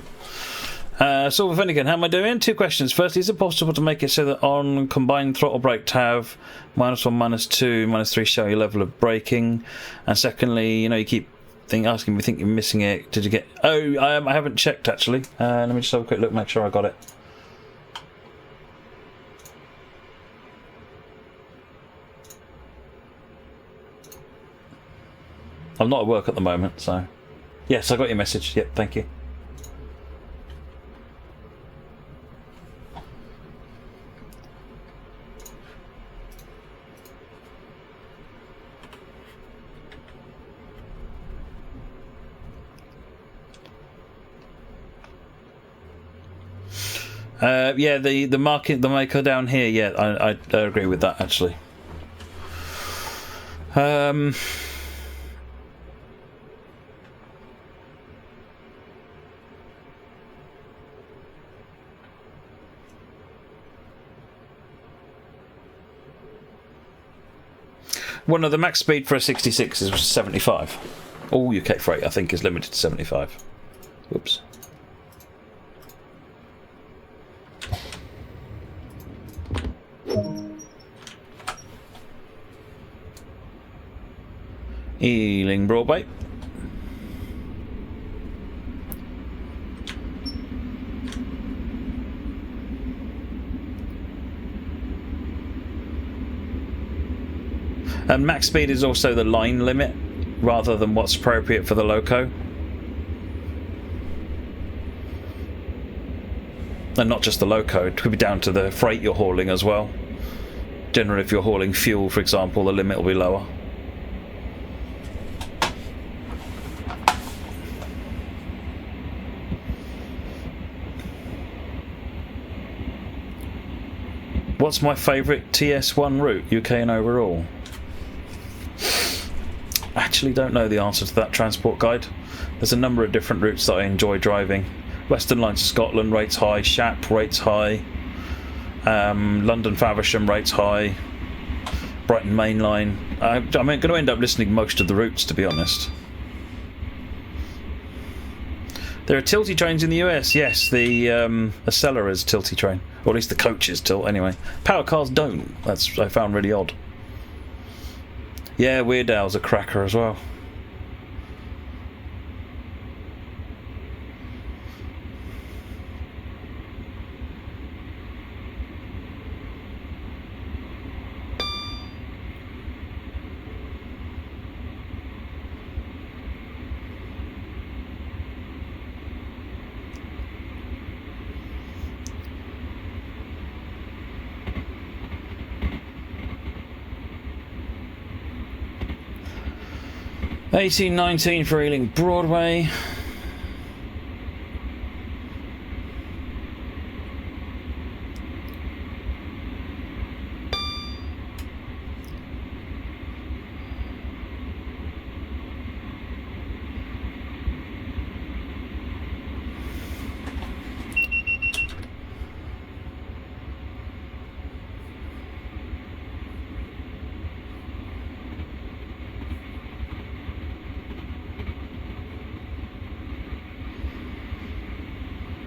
Silver Finnegan, how am I doing? 2 questions. Firstly, is it possible to make it so that on combined throttle brake to have -1, -2, -3 show your level of braking? And secondly, you know, you keep asking me, think you're missing it. Did you get... Oh, I haven't checked, actually. Let me just have a quick look, make sure I got it. I'm not at work at the moment, so... Yes, I got your message. Yep, thank you. Yeah, the maker down here. Yeah, I agree with that actually. Well, no, the max speed for a 66 is 75. All UK freight, I think, is limited to 75. Whoops. Ealing Broadway. And max speed is also the line limit rather than what's appropriate for the loco. And not just the loco, it could be down to the freight you're hauling as well. Generally, if you're hauling fuel, for example, the limit will be lower. What's my favourite TS1 route, UK and overall? Actually don't know the answer to that transport guide. There's a number of different routes that I enjoy driving. Western Line to Scotland, rates high. Shap, rates high. London Faversham, rates high. Brighton Main Line. I'm going to end up listening most of the routes, to be honest. There are tilty trains in the US, yes. The Acela is a tilty train. Or at least the coaches tilt, anyway. Power cars don't. That's I found really odd. Yeah, Weird Al's a cracker as well. $18.19 for Ealing Broadway.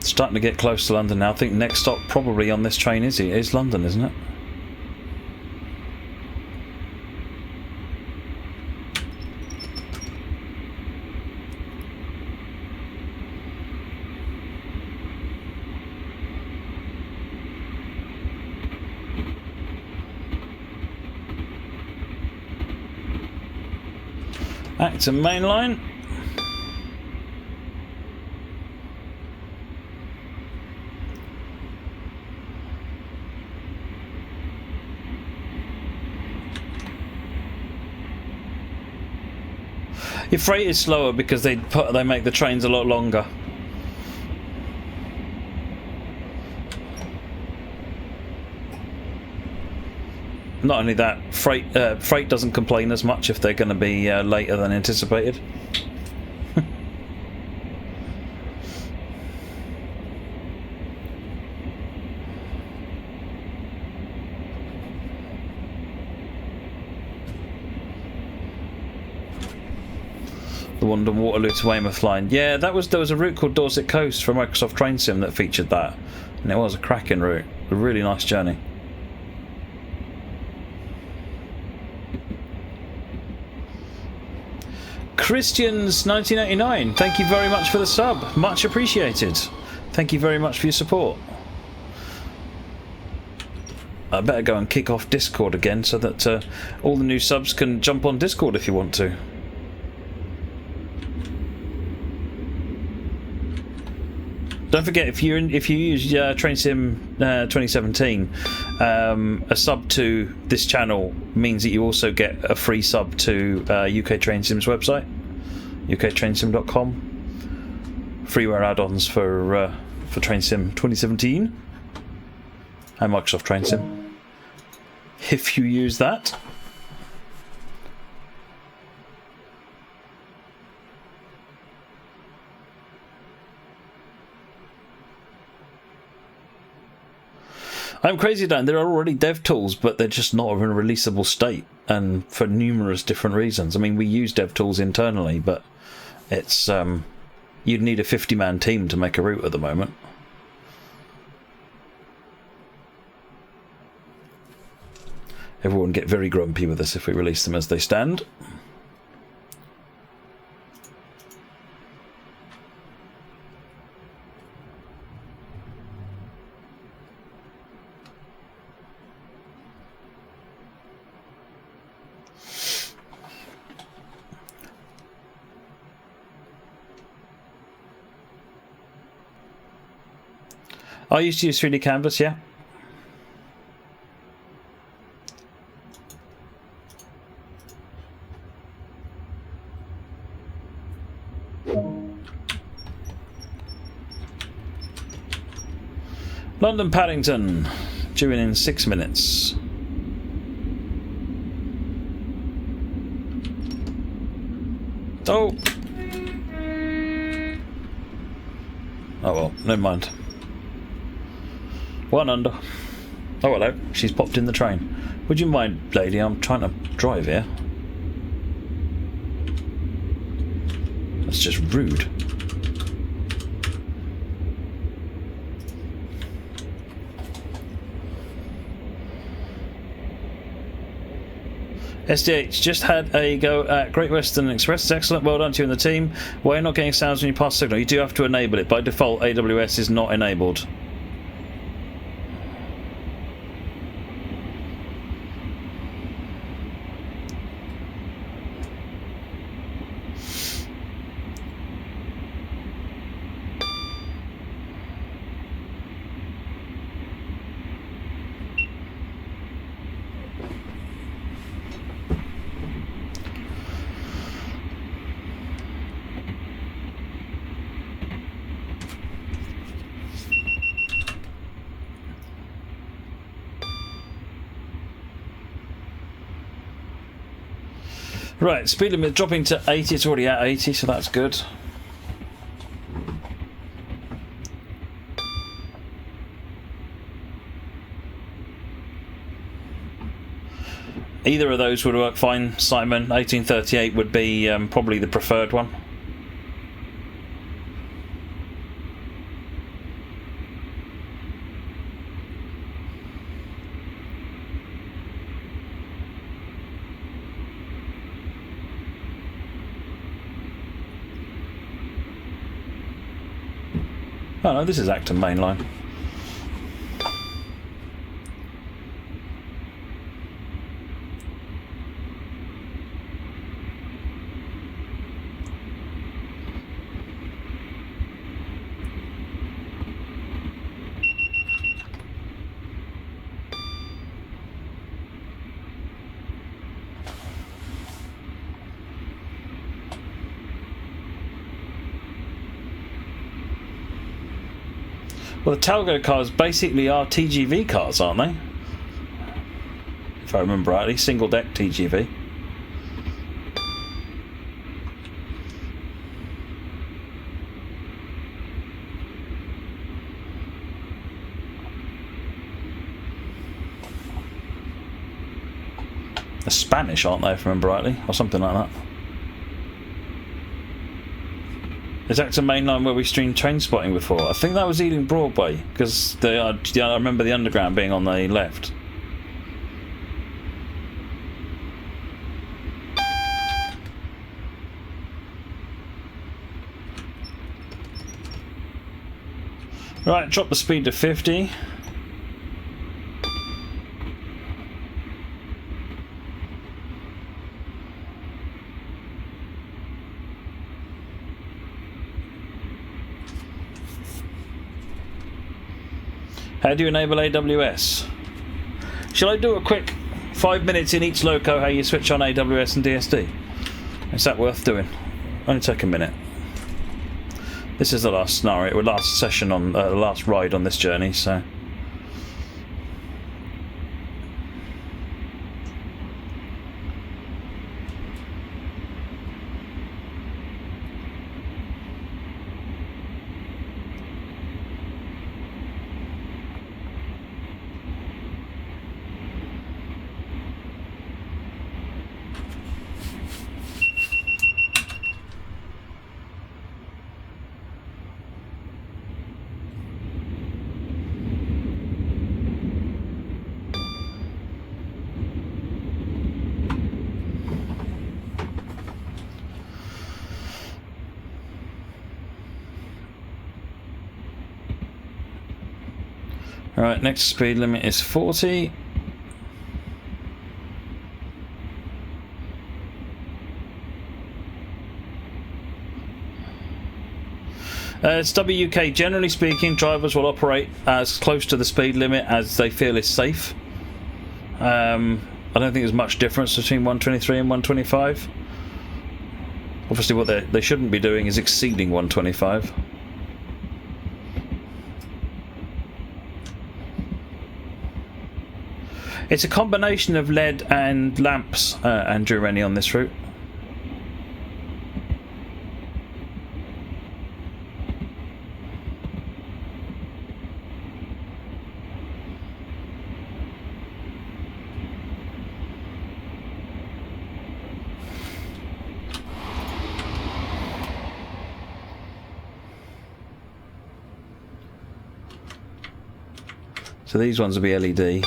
Starting to get close to London now. I think next stop probably on this train is London, isn't it? Acton main line. Your freight is slower because they make the trains a lot longer. Not only that, freight doesn't complain as much if they're going to be later than anticipated. The London Waterloo to Weymouth line. Yeah, there was a route called Dorset Coast for Microsoft Train Sim that featured that, and it was a cracking route. A really nice journey. Christians 1989, thank you very much for the sub. Much appreciated. Thank you very much for your support. I better go and kick off Discord again so that all the new subs can jump on Discord if you want to. Don't forget, if you use Train Sim 2017, a sub to this channel means that you also get a free sub to UK Train Sim's website, uktrainsim.com. Freeware add-ons for Train Sim 2017 and Microsoft Train Sim. If you use that. I'm crazy, Dan. There are already dev tools, but they're just not in a releasable state, and for numerous different reasons. I mean, we use dev tools internally, but it's you'd need a 50-man team to make a route at the moment. Everyone would get very grumpy with us if we release them as they stand. I used to use 3D Canvas, yeah. London Paddington, due in 6 minutes. Oh! Oh well, never mind. One under. Oh hello, she's popped in the train. Would you mind, lady? I'm trying to drive here. That's just rude. SDH just had a go at Great Western Express. It's excellent. Well done to you and the team. Why are you not getting sounds when you pass signal? You do have to enable it. By default, AWS is not enabled. Right, speed limit dropping to 80. It's already at 80, so that's good. Either of those would work fine, Simon. 1838 would be probably the preferred one. Oh no, this is Acton main line. Well, the Talgo cars basically are TGV cars, aren't they? If I remember rightly, single deck TGV. They're Spanish, aren't they, if I remember rightly? Or something like that. Is that the main line where we streamed Train Spotting before? I think that was Ealing Broadway, because I remember the Underground being on the left. Right, drop the speed to 50. How do you enable AWS? Shall I do a quick 5 minutes in each loco how you switch on AWS and DSD? Is that worth doing? Only take a minute. This is the last scenario, or last session on the last ride on this journey, so. Alright, next speed limit is 40. It's WUK. Generally speaking, drivers will operate as close to the speed limit as they feel is safe. I don't think there's much difference between 123 and 125. Obviously what they shouldn't be doing is exceeding 125. It's a combination of LED and lamps, Andrew Rennie, on this route. So these ones will be LED.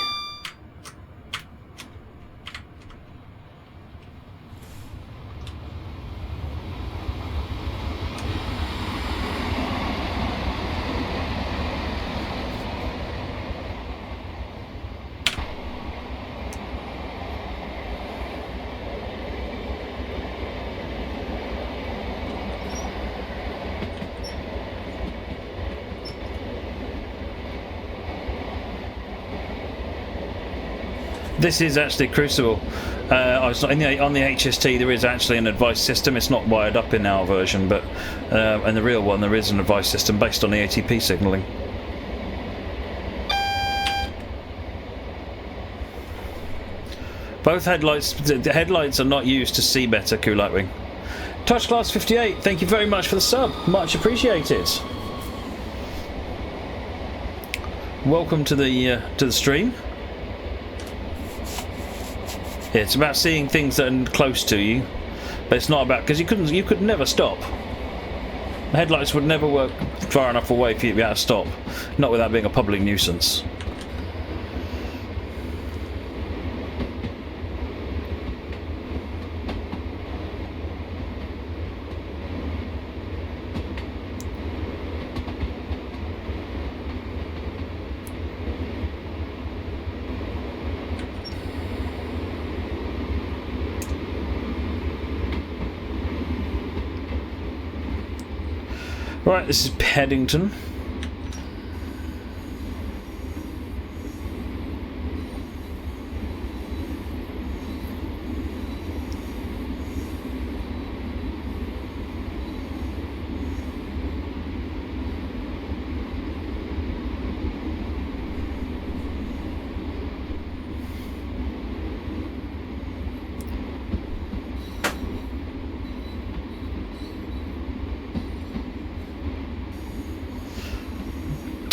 This is actually Crucible. On the HST there is actually an advice system. It's not wired up in our version, but in the real one there is an advice system based on the ATP signalling. Both headlights, the headlights are not used to see better, Kulightwing. Touch Class 58, thank you very much for the sub. Much appreciated. Welcome to the stream. Yeah, it's about seeing things that are close to you, but it's not about, because you could never stop. The headlights would never work far enough away for you to be able to stop, not without being a public nuisance. Right, this is Paddington.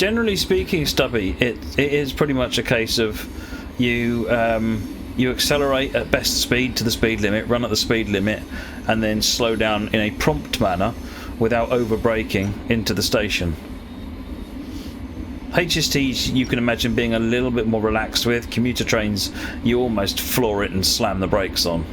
Generally speaking, Stubby, it is pretty much a case of you you accelerate at best speed to the speed limit, run at the speed limit, and then slow down in a prompt manner without over braking into the station. HSTs you can imagine being a little bit more relaxed with. Commuter trains, you almost floor it and slam the brakes on.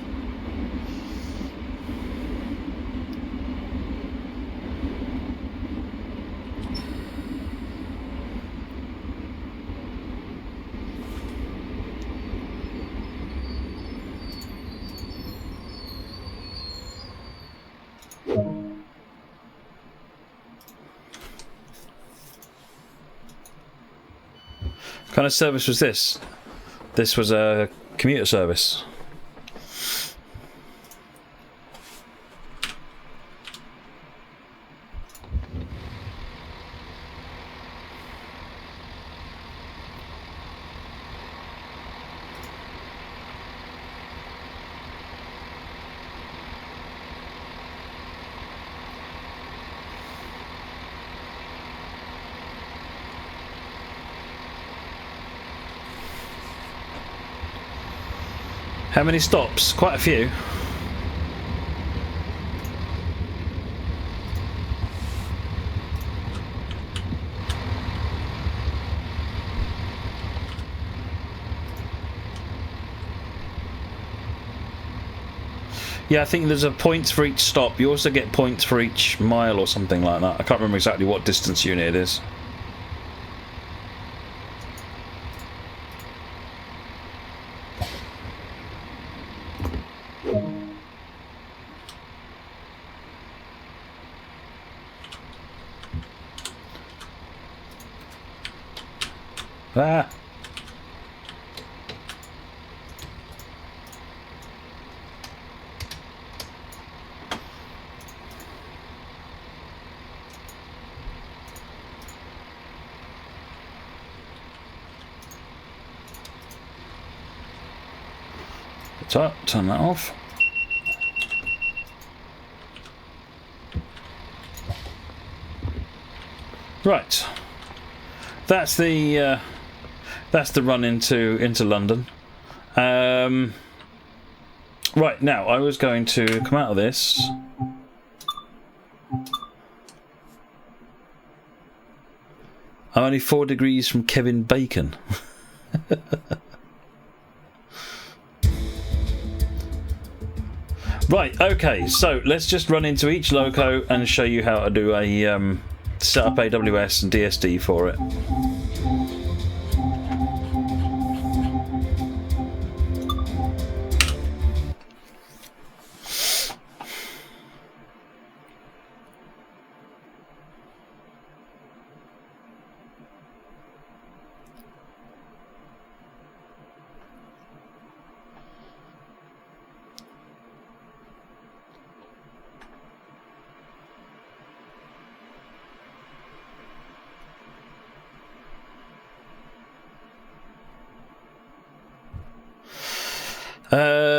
What kind of service was this? This was a commuter service. How many stops? Quite a few. Yeah, I think there's a points for each stop. You also get points for each mile or something like that. I can't remember exactly what distance unit it is. Ah. So, turn that off. Right. That's the run into London. Right, now I was going to come out of this. I'm only 4 degrees from Kevin Bacon. Right, okay, so let's just run into each loco and show you how to do a set up AWS and DSD for it.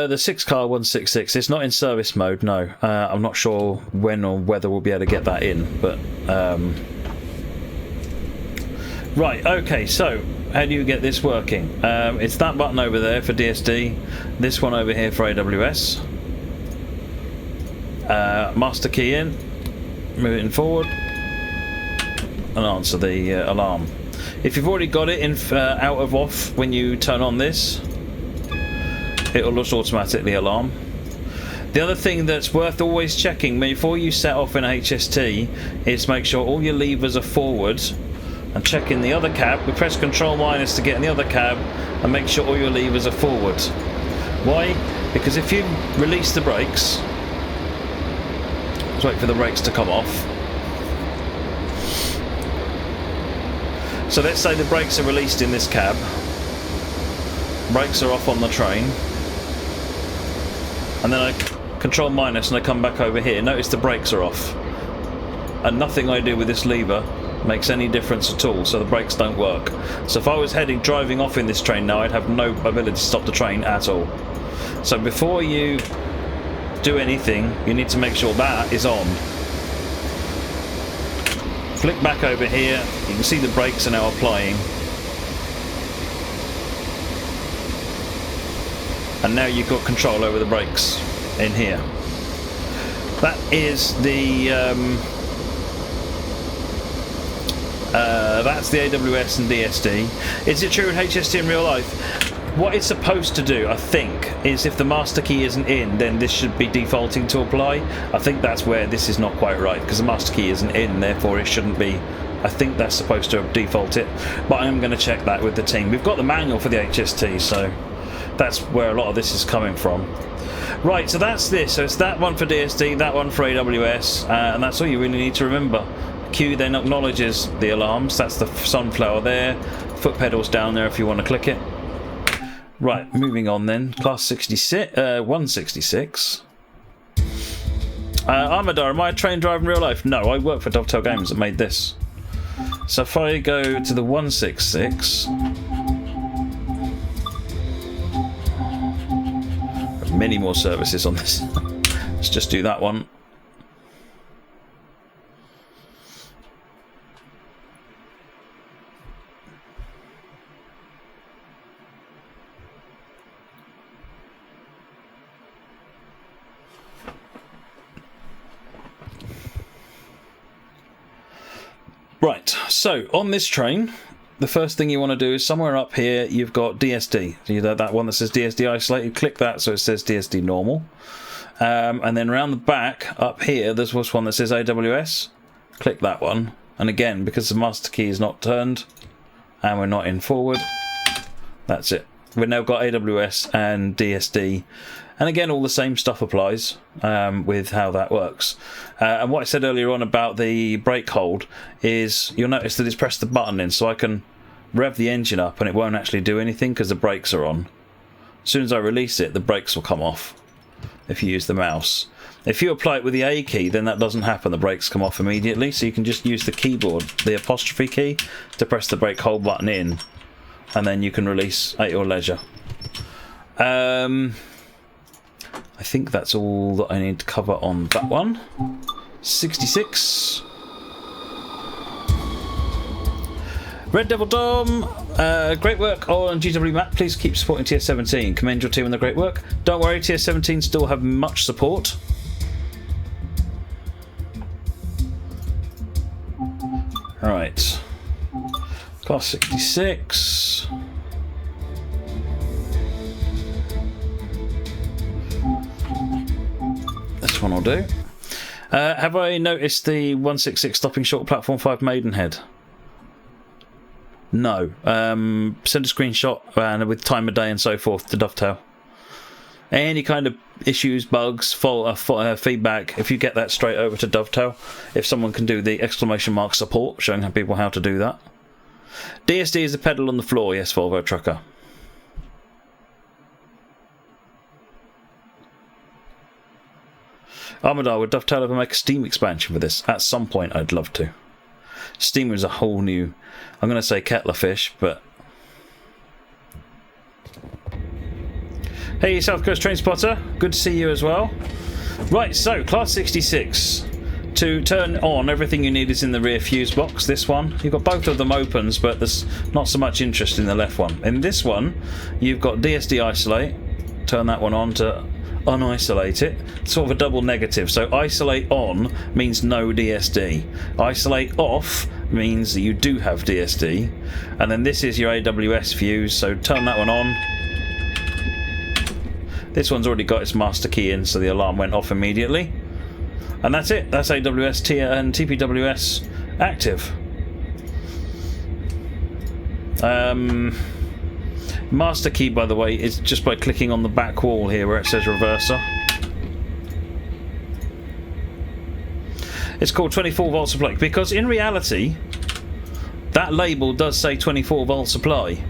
The 6-car 166, it's not in service mode, no. I'm not sure when or whether we'll be able to get that in, but... Right, okay, so how do you get this working? It's that button over there for DSD, this one over here for AWS. Master key in, move it forward, and answer the alarm. If you've already got it in out of off when you turn on this, it'll just automatically alarm. The other thing that's worth always checking before you set off in HST is make sure all your levers are forward, and check in the other cab. We press Control minus to get in the other cab and make sure all your levers are forward. Why? Because if you release the brakes, let's wait for the brakes to come off. So let's say the brakes are released in this cab, brakes are off on the train, and then I Control minus and I come back over here. Notice the brakes are off, and nothing I do with this lever makes any difference at all, so the brakes don't work. So if I was driving off in this train now, I'd have no ability to stop the train at all. So before you do anything, you need to make sure that is on. Flick back over here, you can see the brakes are now applying. And now you've got control over the brakes in here. That is the that's the AWS and DSD. Is it true in HST in real life? What it's supposed to do, I think, is if the master key isn't in, then this should be defaulting to apply. I think that's where this is not quite right, because the master key isn't in, therefore it shouldn't be. I think that's supposed to default it, but I am going to check that with the team. We've got the manual for the HST, so that's where a lot of this is coming from. Right, so that's this. So it's that one for DSD, that one for AWS, and that's all you really need to remember. Q then acknowledges the alarms. That's the sunflower there. Foot pedals down there if you want to click it. Right, moving on then. Class 66, 166. Armadar, am I a train driver in real life? No, I work for Dovetail Games that made this. So if I go to the 166... many more services on this. Let's just do that one. Right, so on this train, the first thing you want to do is somewhere up here you've got DSD. So you know that one that says DSD isolated, click that so it says DSD normal. And then around the back up here there's one that says AWS. Click that one. And again, because the master key is not turned and we're not in forward, that's it. We've now got AWS and DSD. And again, all the same stuff applies with how that works. And what I said earlier on about the brake hold is you'll notice that it's pressed the button in, so I can rev the engine up and it won't actually do anything because the brakes are on. As soon as I release it, the brakes will come off if you use the mouse. If you apply it with the A key, then that doesn't happen. The brakes come off immediately, so you can just use the keyboard, the apostrophe key, to press the brake hold button in, and then you can release at your leisure. I think that's all that I need to cover on that one. 66. Red Devil Dom, great work on GW Matt. Please keep supporting TS17. Commend your team on the great work. Don't worry, TS17 still have much support. Right. Class 66. This one will do. Have I noticed the 166 stopping short platform 5 Maidenhead? No. Send a screenshot and with time of day and so forth to Dovetail. Any kind of issues, bugs, feedback, if you get that straight over to Dovetail, if someone can do the exclamation mark support, showing people how to do that. DSD is the pedal on the floor, yes, Volvo Trucker. Armadar, would Dovetail ever make a Steam expansion for this? At some point, I'd love to. Steam is a whole new, I'm going to say kettle of fish, but... Hey, South Coast Train Spotter. Good to see you as well. Right, so, Class 66. To turn on, everything you need is in the rear fuse box, this one. You've got both of them opens, but there's not so much interest in the left one. In this one, you've got DSD isolate. Turn that one on to unisolate it. Sort of a double negative. So isolate on means no DSD. Isolate off means that you do have DSD. And then this is your AWS fuse, so turn that one on. This one's already got its master key in, so the alarm went off immediately. And that's it. That's AWS and TPWS active. Master key, by the way, is just by clicking on the back wall here where it says reverser. It's called 24 volt supply because in reality that label does say 24 volt supply,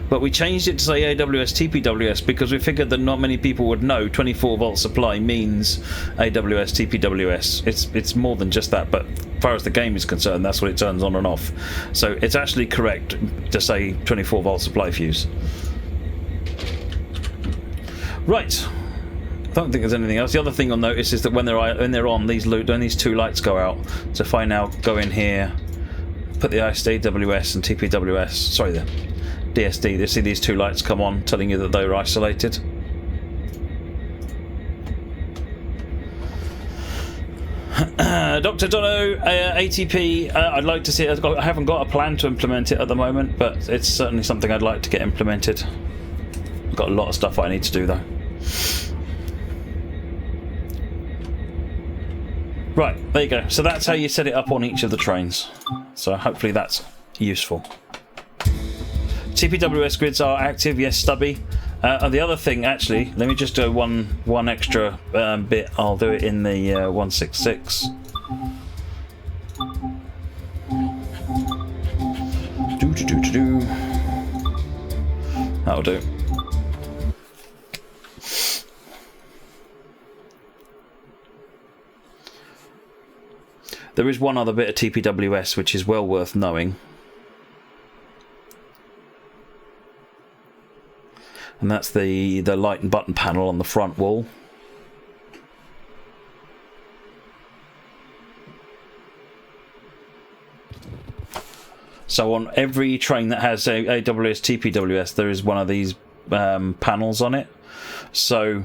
but we changed it to say AWS TPWS because we figured that not many people would know 24 volt supply means AWS TPWS. It's more than just that, but as far as the game is concerned, that's what it turns on and off. So it's actually correct to say 24 volt supply fuse. Right. I don't think there's anything else. The other thing you'll notice is that when they're on, these two lights go out. So if I now go in here put the TWS and TPWS, sorry, the DSD, you see these two lights come on telling you that they were isolated. Dr. Dono, ATP, I'd like to see it. I haven't got a plan to implement it at the moment, but it's certainly something I'd like to get implemented. I've got a lot of stuff I need to do though. Right, there you go. So that's how you set it up on each of the trains. So hopefully that's useful. TPWS grids are active, yes, stubby. And the other thing, actually, let me just do one extra bit. I'll do it in the 166. That'll do. There is one other bit of TPWS which is well worth knowing. And that's the light and button panel on the front wall. So on every train that has a AWS TPWS, there is one of these panels on it. So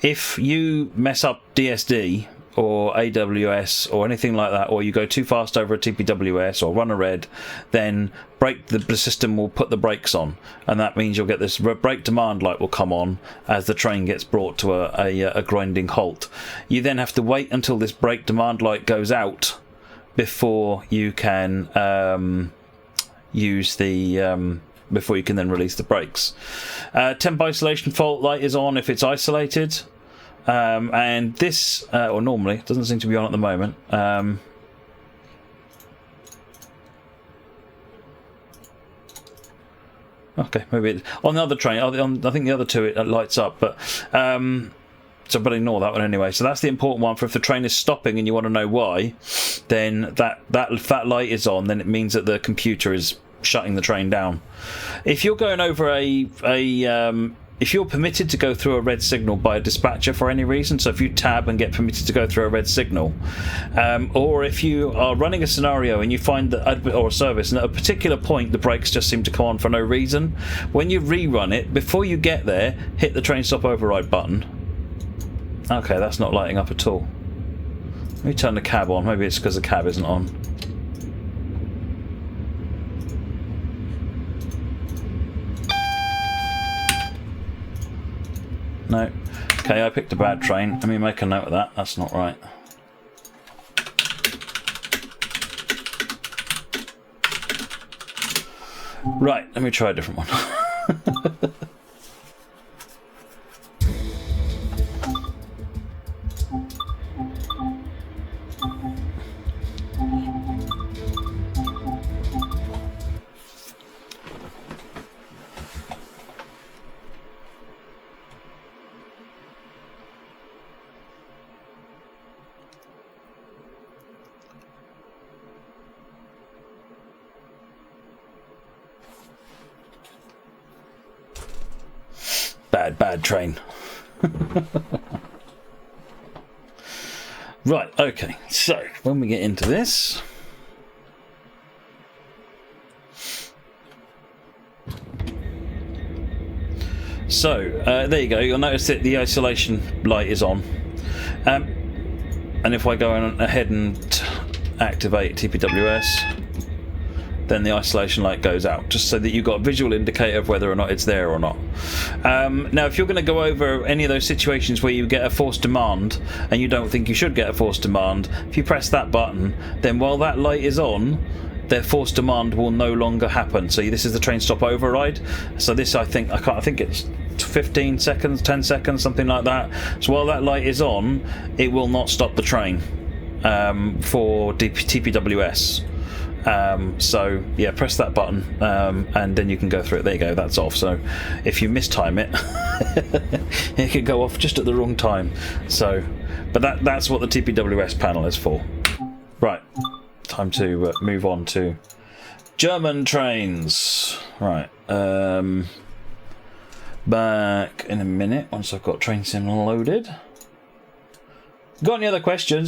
if you mess up DSD or AWS or anything like that, or you go too fast over a TPWS or run a red, then the system will put the brakes on, and that means you'll get this brake demand light will come on as the train gets brought to a grinding halt. You then have to wait until this brake demand light goes out before you can use the before you can then release the brakes. Temp isolation fault light is on if it's isolated. And this, or normally, it doesn't seem to be on at the moment. Okay, maybe on the other train. I think the other two it lights up, but but ignore that one anyway. So that's the important one. For if the train is stopping and you want to know why, then that light is on. Then it means that the computer is shutting the train down. If you're going over if you're permitted to go through a red signal by a dispatcher for any reason, so if you tab and get permitted to go through a red signal, or if you are running a scenario and you find that, or a service, and at a particular point the brakes just seem to come on for no reason, when you rerun it, before you get there, hit the train stop override button. Okay, that's not lighting up at all. Let me turn the cab on. Maybe it's because the cab isn't on. No. Okay, I picked a bad train. Let me make a note of that. That's not right. Right, let me try a different one. Bad train. Right, okay, so when we get into this, there you go. You'll notice that the isolation light is on, and if I go ahead and activate TPWS, then the isolation light goes out, just so that you've got a visual indicator of whether or not it's there or not. Now, if you're going to go over any of those situations where you get a forced demand and you don't think you should get a forced demand, if you press that button, then while that light is on, their forced demand will no longer happen. So this is the train stop override. So this, I think it's 15 seconds, 10 seconds, something like that. So while that light is on, it will not stop the train for TPWS. So yeah, press that button and then you can go through it. There you go, that's off. So if you mistime it, it could go off just at the wrong time. So, but that's what the TPWS panel is for. Right, time to move on to German trains. Right, back in a minute once I've got train sim loaded. Got any other questions?